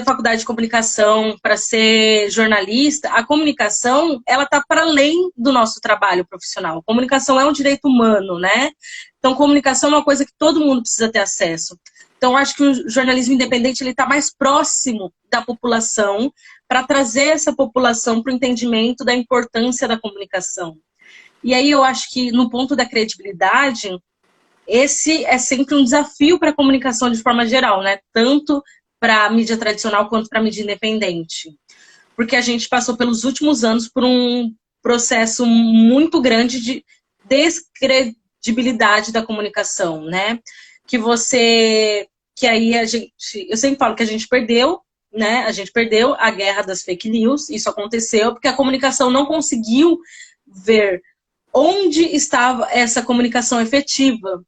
faculdade de comunicação, para ser jornalista, a comunicação, ela está para além do nosso trabalho profissional. A comunicação é um direito humano, né? Então, comunicação é uma coisa que todo mundo precisa ter acesso. Então, acho que o jornalismo independente está mais próximo da população para trazer essa população para o entendimento da importância da comunicação. E aí eu acho que no ponto da credibilidade, esse é sempre um desafio para a comunicação de forma geral, né? Tanto para a mídia tradicional quanto para a mídia independente. Porque a gente passou pelos últimos anos por um processo muito grande de descredibilidade da comunicação, né? Que aí eu sempre falo que a gente perdeu, né? A gente perdeu a guerra das fake news, isso aconteceu porque a comunicação não conseguiu ver onde estava essa comunicação efetiva,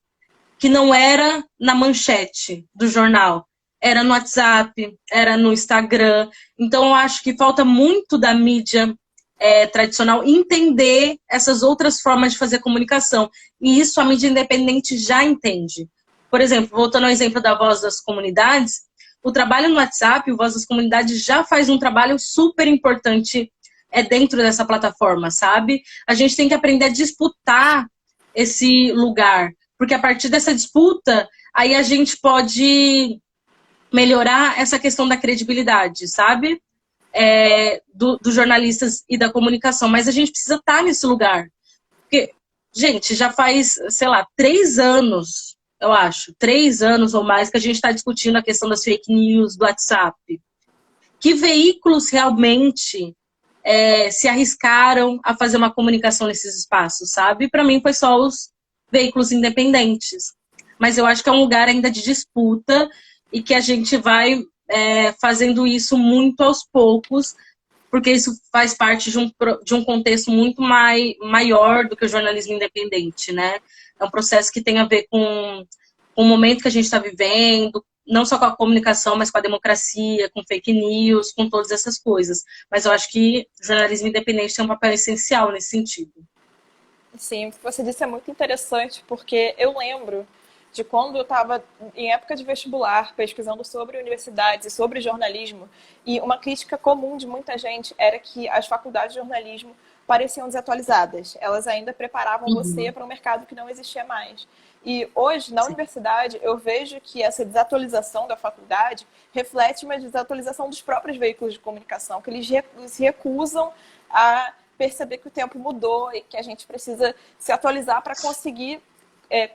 que não era na manchete do jornal, era no WhatsApp, era no Instagram. Então, eu acho que falta muito da mídia tradicional entender essas outras formas de fazer comunicação. E isso a mídia independente já entende. Por exemplo, voltando ao exemplo da Voz das Comunidades, o trabalho no WhatsApp, o Voz das Comunidades já faz um trabalho super importante dentro dessa plataforma, sabe? A gente tem que aprender a disputar esse lugar, porque a partir dessa disputa, aí a gente pode melhorar essa questão da credibilidade, sabe? Dos jornalistas e da comunicação. Mas a gente precisa estar nesse lugar. Porque, gente, já faz, sei lá, 3 anos, eu acho, 3 anos ou mais que a gente está discutindo a questão das fake news, do WhatsApp. Que veículos realmente se arriscaram a fazer uma comunicação nesses espaços, sabe? Para mim foi só os veículos independentes. Mas eu acho que é um lugar ainda de disputa e que a gente vai fazendo isso muito aos poucos, porque isso faz parte de um contexto muito maior do que o jornalismo independente, né? É um processo que tem a ver com o momento que a gente está vivendo, não só com a comunicação, mas com a democracia, com fake news, com todas essas coisas. Mas eu acho que o jornalismo independente tem um papel essencial nesse sentido. Sim, o que você disse é muito interessante, porque eu lembro de quando eu estava em época de vestibular, pesquisando sobre universidades e sobre jornalismo, e uma crítica comum de muita gente era que as faculdades de jornalismo pareciam desatualizadas. Elas ainda preparavam você para um mercado que não existia mais. E hoje, na universidade, eu vejo que essa desatualização da faculdade reflete uma desatualização dos próprios veículos de comunicação, que eles se recusam a perceber que o tempo mudou e que a gente precisa se atualizar para conseguir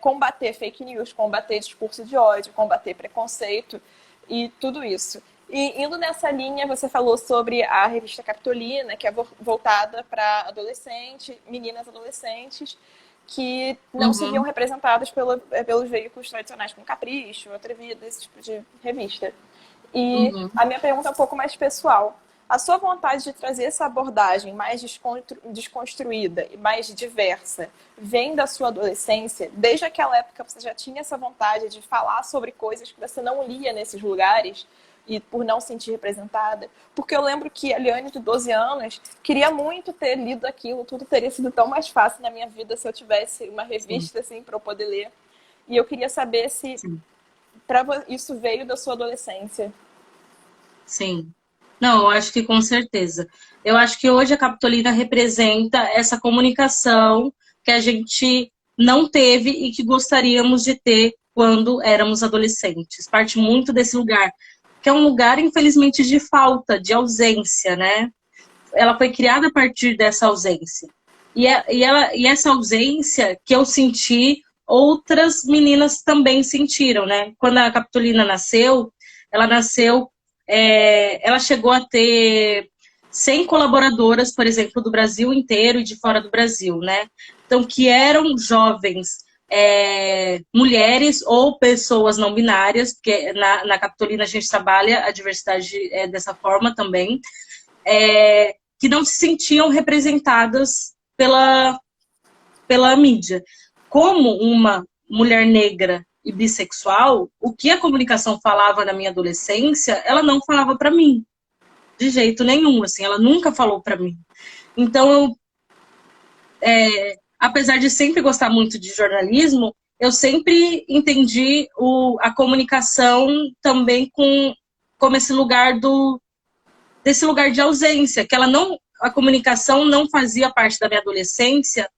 combater fake news, combater discurso de ódio, combater preconceito e tudo isso. E indo nessa linha, você falou sobre a revista Capitolina, que é voltada para meninas adolescentes, que não se viam representadas pelos veículos tradicionais, como Capricho, Atrevida, esse tipo de revista. E a minha pergunta é um pouco mais pessoal. A sua vontade de trazer essa abordagem mais desconstruída e mais diversa vem da sua adolescência? Desde aquela época você já tinha essa vontade de falar sobre coisas que você não lia nesses lugares e por não se sentir representada? Porque eu lembro que a Liane, de 12 anos, queria muito ter lido aquilo, tudo teria sido tão mais fácil na minha vida se eu tivesse uma revista assim para eu poder ler. E eu queria saber se isso veio da sua adolescência. Sim. Não, eu acho que com certeza. Eu acho que hoje a Capitolina representa essa comunicação que a gente não teve e que gostaríamos de ter quando éramos adolescentes. Parte muito desse lugar, que é um lugar, infelizmente, de falta, de ausência, né? Ela foi criada a partir dessa ausência. E essa ausência que eu senti, outras meninas também sentiram, né? Quando a Capitolina nasceu, ela chegou a ter 100 colaboradoras, por exemplo, do Brasil inteiro e de fora do Brasil, né? Então, que eram jovens, mulheres ou pessoas não binárias, porque na Capitolina a gente trabalha a diversidade dessa forma também, que não se sentiam representadas pela mídia. Como uma mulher negra e bissexual, o que a comunicação falava na minha adolescência, ela não falava para mim, de jeito nenhum, assim, ela nunca falou para mim. Então, apesar de sempre gostar muito de jornalismo, eu sempre entendi a comunicação também como esse lugar desse lugar de ausência, que a comunicação não fazia parte da minha adolescência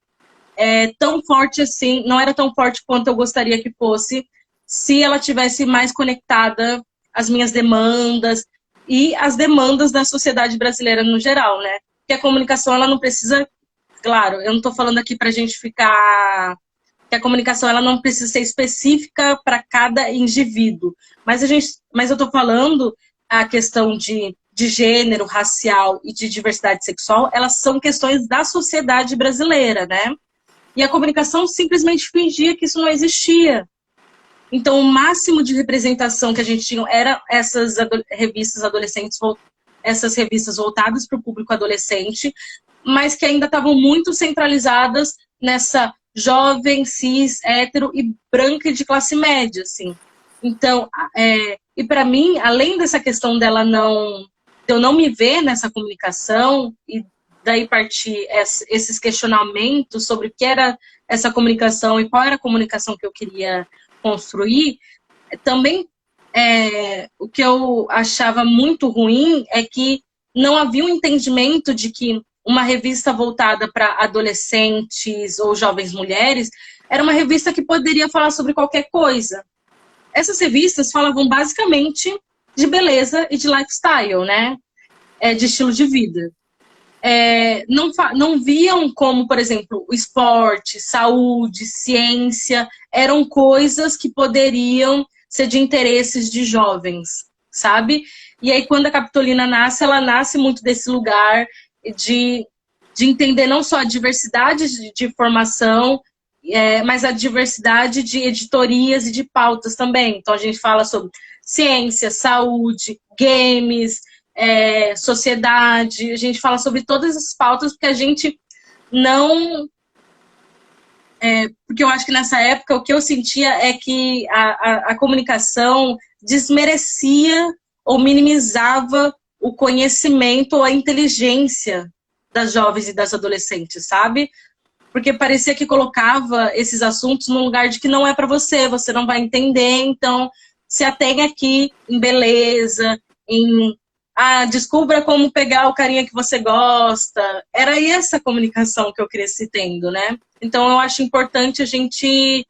tão forte assim, não era tão forte quanto eu gostaria que fosse, se ela tivesse mais conectada às minhas demandas e às demandas da sociedade brasileira no geral, né? Porque a comunicação, ela não precisa, claro, eu não estou falando aqui para a gente ficar, que a comunicação ela não precisa ser específica para cada indivíduo, mas eu estou falando a questão de gênero, racial e de diversidade sexual, elas são questões da sociedade brasileira, né? E a comunicação simplesmente fingia que isso não existia. Então, o máximo de representação que a gente tinha era essas revistas adolescentes, essas revistas voltadas para o público adolescente, mas que ainda estavam muito centralizadas nessa jovem, cis, hétero e branca de classe média, assim. Então, e para mim, além dessa questão de eu não me ver nessa comunicação e daí partir esses questionamentos sobre o que era essa comunicação e qual era a comunicação que eu queria construir, também o que eu achava muito ruim é que não havia um entendimento de que uma revista voltada para adolescentes ou jovens mulheres era uma revista que poderia falar sobre qualquer coisa. Essas revistas falavam basicamente de beleza e de lifestyle, né? De estilo de vida. Não viam como, por exemplo, o esporte, saúde, ciência, eram coisas que poderiam ser de interesses de jovens, sabe? E aí, quando a Capitolina nasce, ela nasce muito desse lugar de entender não só a diversidade de formação, mas a diversidade de editorias e de pautas também. Então a gente fala sobre ciência, saúde, games, sociedade, a gente fala sobre todas as pautas, porque a gente não... porque eu acho que nessa época o que eu sentia é que a comunicação desmerecia ou minimizava o conhecimento ou a inteligência das jovens e das adolescentes, sabe? Porque parecia que colocava esses assuntos num lugar de que não é para você, você não vai entender, então se atém aqui em beleza, em descubra como pegar o carinha que você gosta. Era essa comunicação que eu cresci tendo, né? Então eu acho importante a gente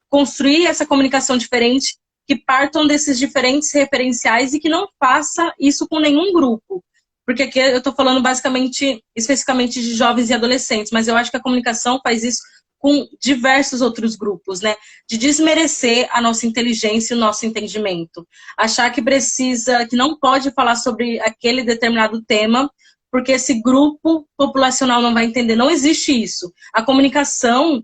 construir essa comunicação diferente, que partam desses diferentes referenciais e que não faça isso com nenhum grupo. Porque aqui eu estou falando basicamente, especificamente de jovens e adolescentes, mas eu acho que a comunicação faz isso com diversos outros grupos, né? De desmerecer a nossa inteligência e o nosso entendimento. Achar que precisa, que não pode falar sobre aquele determinado tema, porque esse grupo populacional não vai entender. Não existe isso. A comunicação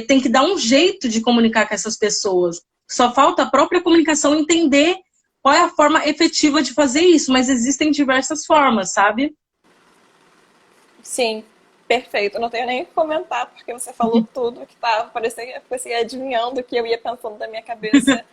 tem que dar um jeito de comunicar com essas pessoas. Só falta a própria comunicação entender qual é a forma efetiva de fazer isso, mas existem diversas formas, sabe? Sim, perfeito. Eu não tenho nem o que comentar, porque você falou tudo que tava, parecia que eu fosse adivinhando o que eu ia pensando da minha cabeça.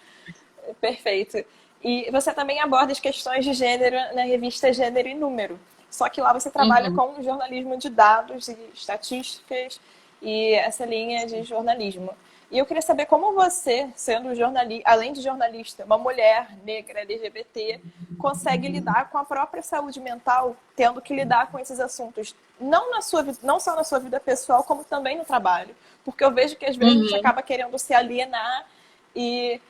Perfeito. E você também aborda as questões de gênero na revista Gênero e Número. Só que lá você trabalha Uhum. com jornalismo de dados e estatísticas e essa linha de jornalismo. E eu queria saber como você, sendo jornalista, além de jornalista, uma mulher negra LGBT, consegue lidar com a própria saúde mental, tendo que lidar com esses assuntos, não na sua vida, não só na sua vida pessoal, como também no trabalho. Porque eu vejo que às vezes a gente Uhum. acaba querendo se alienar e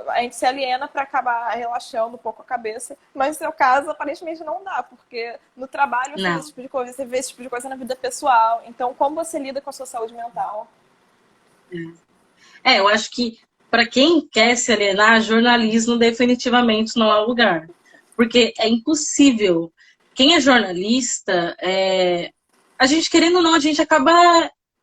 a gente se aliena para acabar relaxando um pouco a cabeça, mas no seu caso aparentemente não dá, porque no trabalho você vê esse Não. tipo de coisa, você vê esse tipo de coisa na vida pessoal. Então, como você lida com a sua saúde mental? Eu acho que para quem quer se alienar, jornalismo definitivamente não é o lugar. Porque é impossível. Quem é jornalista, a gente querendo ou não, a gente acaba.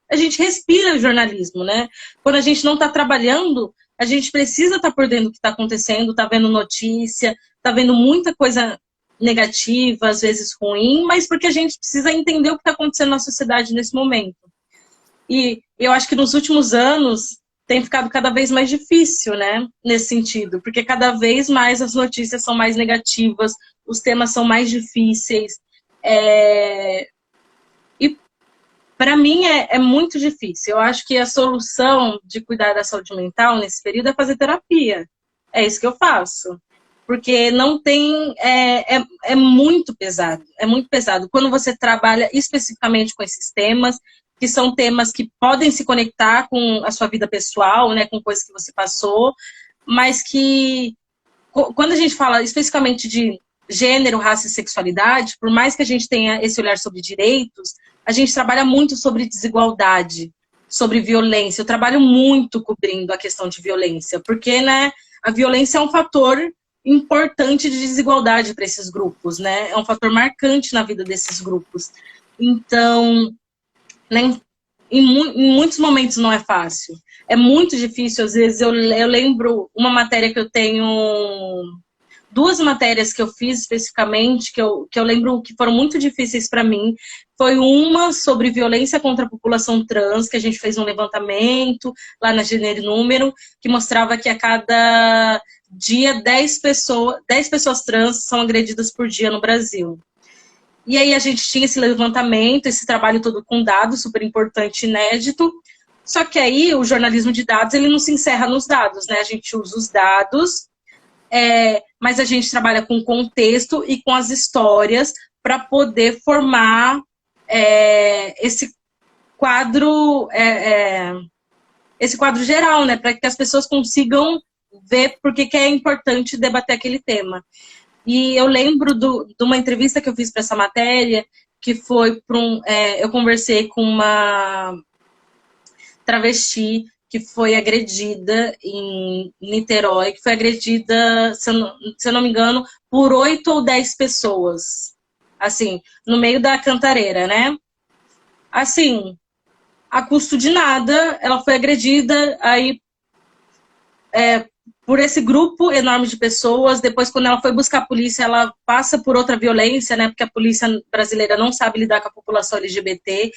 A gente respira jornalismo, né? Quando a gente não está trabalhando, a gente precisa estar por dentro do que está acontecendo, tá vendo notícia, tá vendo muita coisa negativa, às vezes ruim, mas porque a gente precisa entender o que está acontecendo na sociedade nesse momento. E eu acho que nos últimos anos tem ficado cada vez mais difícil, né? Nesse sentido, porque cada vez mais as notícias são mais negativas, os temas são mais difíceis. E para mim é muito difícil. Eu acho que a solução de cuidar da saúde mental nesse período é fazer terapia. É isso que eu faço. Porque não tem. É muito pesado. É muito pesado. Quando você trabalha especificamente com esses temas, que são temas que podem se conectar com a sua vida pessoal, né, com coisas que você passou, mas que, quando a gente fala especificamente de gênero, raça e sexualidade, por mais que a gente tenha esse olhar sobre direitos, a gente trabalha muito sobre desigualdade, sobre violência. Eu trabalho muito cobrindo a questão de violência, porque, né, a violência é um fator importante de desigualdade para esses grupos, né? É um fator marcante na vida desses grupos. Então, né, em muitos momentos não é fácil. É muito difícil, às vezes eu lembro uma matéria que eu tenho, duas matérias que eu fiz especificamente, que eu lembro que foram muito difíceis para mim. Foi uma sobre violência contra a população trans, que a gente fez um levantamento lá na Gênero e Número, que mostrava que a cada dia 10 pessoas trans são agredidas por dia no Brasil. E aí a gente tinha esse levantamento, esse trabalho todo com dados, super importante, inédito. Só que aí o jornalismo de dados, ele não se encerra nos dados, né? A gente usa os dados, mas a gente trabalha com contexto e com as histórias para poder formar esse quadro, esse quadro geral, né? Para que as pessoas consigam ver por que é importante debater aquele tema. E eu lembro de uma entrevista que eu fiz para essa matéria, que foi para eu conversei com uma travesti que foi agredida em Niterói, que foi agredida, se eu não me engano, por 8 ou 10 pessoas. Assim, no meio da cantareira, né? Assim, a custo de nada, ela foi agredida, aí por esse grupo enorme de pessoas. Depois, quando ela foi buscar a polícia, ela passa por outra violência, né? Porque a polícia brasileira não sabe lidar com a população LGBT.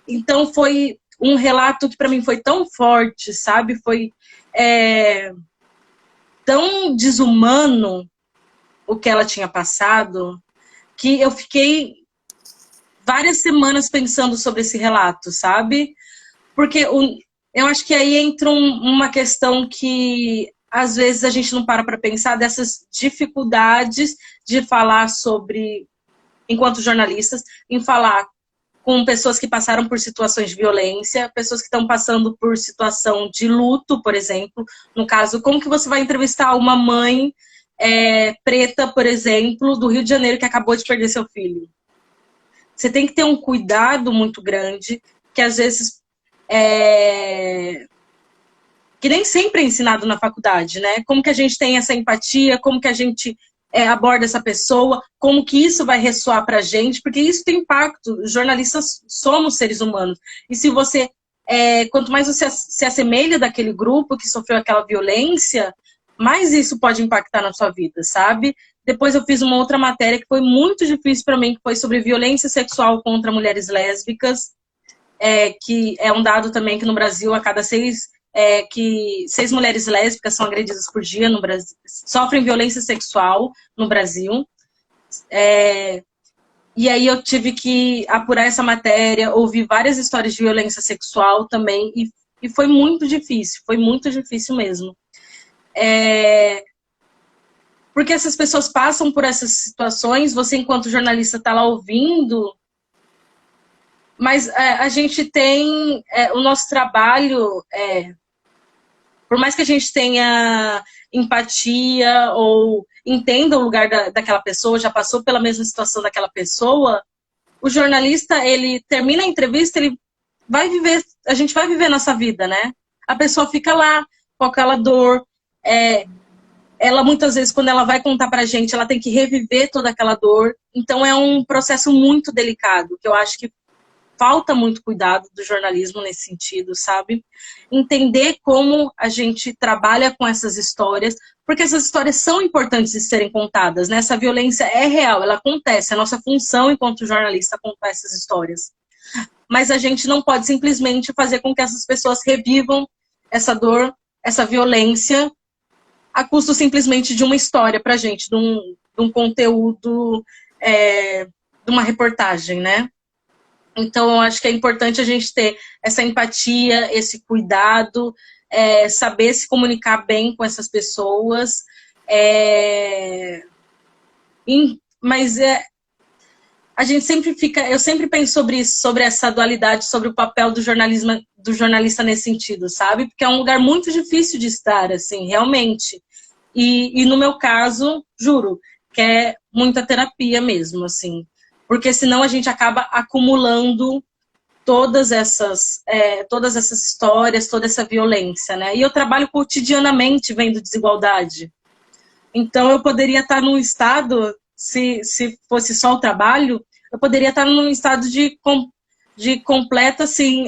Então, foi um relato que para mim foi tão forte, sabe? Foi tão desumano o que ela tinha passado, que eu fiquei várias semanas pensando sobre esse relato, sabe? Porque eu acho que aí entra uma questão que às vezes a gente não para pensar dessas dificuldades de falar sobre, enquanto jornalistas, em falar com pessoas que passaram por situações de violência, pessoas que estão passando por situação de luto, por exemplo. No caso, como que você vai entrevistar uma mãe preta, por exemplo, do Rio de Janeiro, que acabou de perder seu filho? Você tem que ter um cuidado muito grande, que às vezes que nem sempre é ensinado na faculdade, né? Como que a gente tem essa empatia, como que a gente aborda essa pessoa, como que isso vai ressoar pra gente, porque isso tem impacto. Os jornalistas somos seres humanos. E se você, quanto mais você se assemelha daquele grupo que sofreu aquela violência, mais isso pode impactar na sua vida, sabe? Depois eu fiz uma outra matéria que foi muito difícil para mim, que foi sobre violência sexual contra mulheres lésbicas, que é um dado também que no Brasil, a cada seis mulheres lésbicas são agredidas por dia no Brasil, sofrem violência sexual no Brasil. E aí eu tive que apurar essa matéria, ouvir várias histórias de violência sexual também, e foi muito difícil mesmo. Porque essas pessoas passam por essas situações, você enquanto jornalista está lá ouvindo, mas a gente tem o nosso trabalho, por mais que a gente tenha empatia ou entenda o lugar daquela pessoa, já passou pela mesma situação daquela pessoa, o jornalista, ele termina a entrevista, ele vai viver, a gente vai viver a nossa vida, né? A pessoa fica lá com aquela dor, ela muitas vezes, quando ela vai contar pra gente, ela tem que reviver toda aquela dor, então é um processo muito delicado, que eu acho que falta muito cuidado do jornalismo nesse sentido, sabe? Entender como a gente trabalha com essas histórias, porque essas histórias são importantes de serem contadas, né? Essa violência é real, ela acontece, é a nossa função enquanto jornalista contar essas histórias. Mas a gente não pode simplesmente fazer com que essas pessoas revivam essa dor, essa violência, a custo simplesmente de uma história pra gente, de um conteúdo, de uma reportagem, né? Então, eu acho que é importante a gente ter essa empatia, esse cuidado, saber se comunicar bem com essas pessoas. Mas a gente sempre fica... Eu sempre penso sobre isso, sobre essa dualidade, sobre o papel do jornalista nesse sentido, sabe? Porque é um lugar muito difícil de estar, assim, realmente. E no meu caso, juro, que é muita terapia mesmo, assim. Porque senão a gente acaba acumulando todas essas histórias, toda essa violência, né? E eu trabalho cotidianamente vendo desigualdade. Então eu poderia estar num estado, se fosse só o trabalho, eu poderia estar num estado de completa, assim,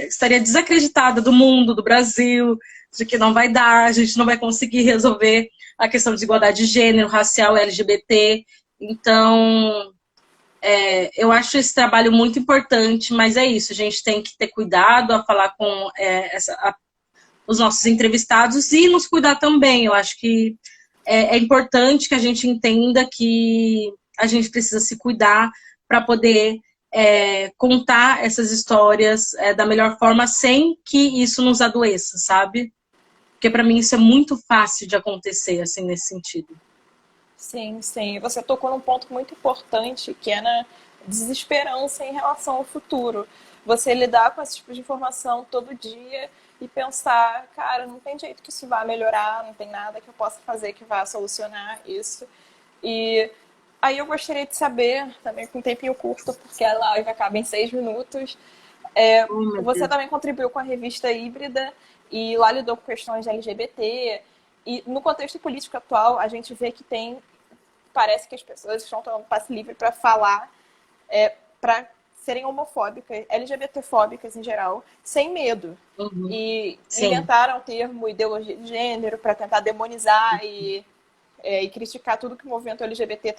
estaria desacreditada do mundo, do Brasil, de que não vai dar, a gente não vai conseguir resolver a questão de igualdade de gênero, racial, LGBT. Então, eu acho esse trabalho muito importante, mas é isso, a gente tem que ter cuidado a falar com os nossos entrevistados e nos cuidar também. Eu acho que é importante que a gente entenda que a gente precisa se cuidar para poder contar essas histórias da melhor forma sem que isso nos adoeça, sabe? Porque para mim isso é muito fácil de acontecer, assim, nesse sentido. Sim, sim. Você tocou num ponto muito importante, que é na desesperança em relação ao futuro. Você lidar com esse tipo de informação todo dia e pensar, cara, não tem jeito que isso vá melhorar, não tem nada que eu possa fazer que vá solucionar isso. E aí eu gostaria de saber, também com um tempinho curto, porque a live acaba em 6 minutos, Oh, meu você Deus. também contribuiu com a revista Híbrida e lá lidou com questões de LGBT. E no contexto político atual, a gente vê que parece que as pessoas estão tomando passe livre para falar, para serem homofóbicas, LGBTfóbicas em geral, sem medo. Uhum. E Sim, inventaram o termo ideologia de gênero para tentar demonizar e criticar tudo que o movimento LGBT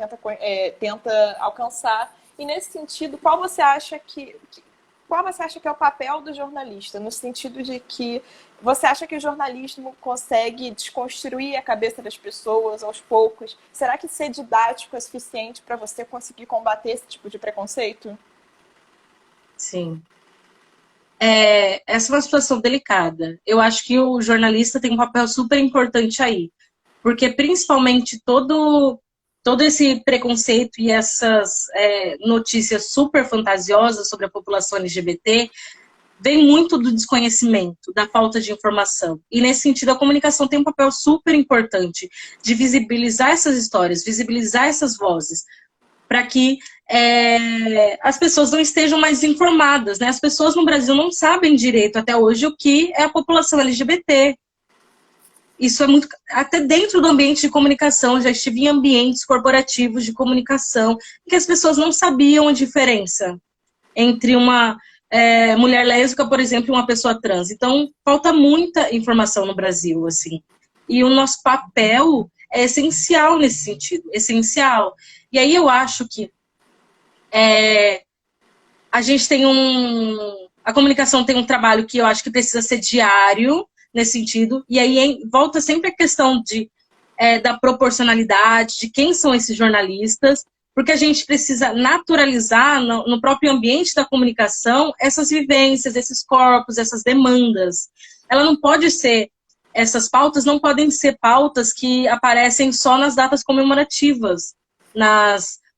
tenta alcançar. E nesse sentido, qual você acha que é o papel do jornalista? No sentido de que você acha que o jornalismo consegue desconstruir a cabeça das pessoas aos poucos? Será que ser didático é suficiente para você conseguir combater esse tipo de preconceito? sim. Essa é uma situação delicada. Eu acho que o jornalista tem um papel super importante aí, porque principalmente todo esse preconceito e essas notícias super fantasiosas sobre a população LGBT vem muito do desconhecimento, da falta de informação. E nesse sentido, a comunicação tem um papel super importante de visibilizar essas histórias, visibilizar essas vozes, para que as pessoas não estejam mais informadas, né? As pessoas no Brasil não sabem direito até hoje o que é a população LGBT. Isso é muito. Até dentro do ambiente de comunicação, já estive em ambientes corporativos de comunicação, em que as pessoas não sabiam a diferença entre uma mulher lésbica, por exemplo, e uma pessoa trans. Então, falta muita informação no Brasil, assim. E o nosso papel é essencial nesse sentido, essencial. E aí eu acho que a gente tem a comunicação tem um trabalho que eu acho que precisa ser diário nesse sentido, e aí volta sempre a questão da proporcionalidade, de quem são esses jornalistas, porque a gente precisa naturalizar no próprio ambiente da comunicação essas vivências, esses corpos, essas demandas. Ela não pode ser, essas pautas não podem ser pautas que aparecem só nas datas comemorativas,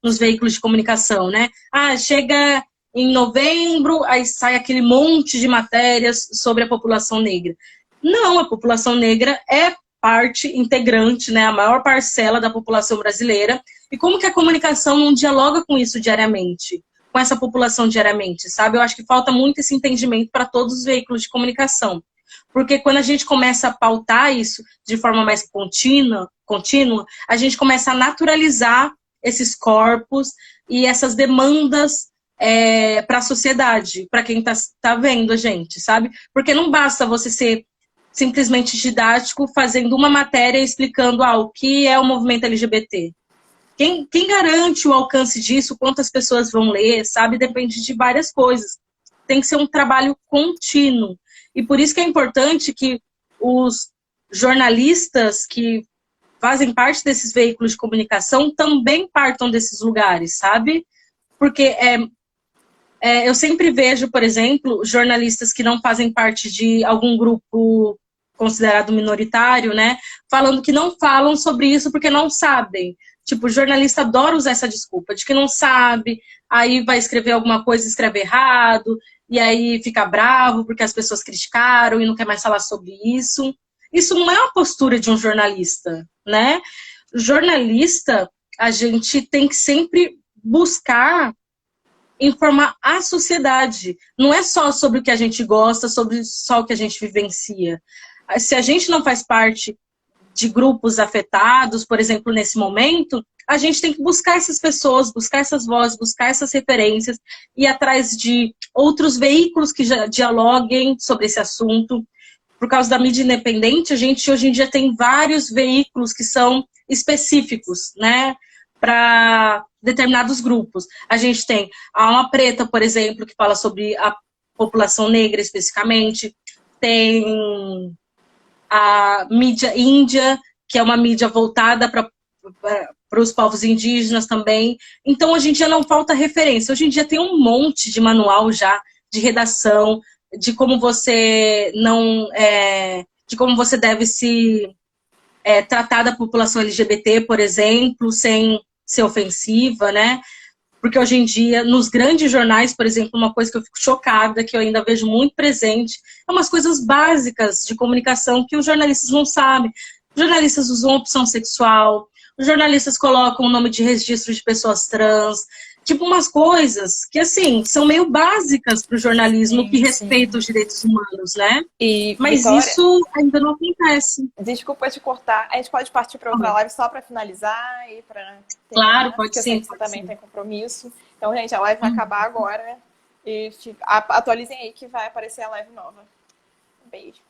nos veículos de comunicação, né? Ah, chega em novembro, aí sai aquele monte de matérias sobre a população negra. Não, a população negra é parte integrante, né, a maior parcela da população brasileira. E como que a comunicação não dialoga com isso diariamente? Com essa população diariamente, sabe? Eu acho que falta muito esse entendimento para todos os veículos de comunicação. Porque quando a gente começa a pautar isso de forma mais contínua, a gente começa a naturalizar esses corpos e essas demandas para a sociedade, para quem tá vendo a gente, sabe? Porque não basta você ser simplesmente didático fazendo uma matéria explicando o que é o movimento LGBT. Quem garante o alcance disso, quantas pessoas vão ler, sabe? Depende de várias coisas. Tem que ser um trabalho contínuo. E por isso que é importante que os jornalistas que fazem parte desses veículos de comunicação também partam desses lugares, sabe? Porque eu sempre vejo, por exemplo, jornalistas que não fazem parte de algum grupo considerado minoritário, né? Falando que não falam sobre isso porque não sabem. Tipo, o jornalista adora usar essa desculpa de que não sabe, aí vai escrever alguma coisa, escreve errado, e aí fica bravo porque as pessoas criticaram e não quer mais falar sobre isso. Isso não é uma postura de um jornalista, né? Jornalista, a gente tem que sempre buscar informar a sociedade. Não é só sobre o que a gente gosta, sobre só o que a gente vivencia. Se a gente não faz parte de grupos afetados, por exemplo, nesse momento, a gente tem que buscar essas pessoas, buscar essas vozes, buscar essas referências, ir atrás de outros veículos que já dialoguem sobre esse assunto. Por causa da mídia independente, a gente hoje em dia tem vários veículos que são específicos, né, para determinados grupos. A gente tem a Alma Preta, por exemplo, que fala sobre a população negra especificamente, tem a mídia índia, que é uma mídia voltada para os povos indígenas também. Então, hoje em dia não falta referência. Hoje em dia tem um monte de manual já de redação, de como você não... de como você deve se tratar da população LGBT, por exemplo, sem ser ofensiva, né? Porque hoje em dia, nos grandes jornais, por exemplo, uma coisa que eu fico chocada, que eu ainda vejo muito presente, é umas coisas básicas de comunicação que os jornalistas não sabem. Os jornalistas usam opção sexual, os jornalistas colocam o nome de registro de pessoas trans, tipo umas coisas que, assim, são meio básicas para o jornalismo que respeita os direitos humanos, né? E, Mas Vitória, isso ainda não acontece. desculpa te cortar. A gente pode partir para outra live só para finalizar e para Claro, terminar, pode porque eu sei sim, que você pode também sim. tem compromisso. Então, gente, a live vai acabar agora. E atualizem aí que vai aparecer a live nova. Beijo.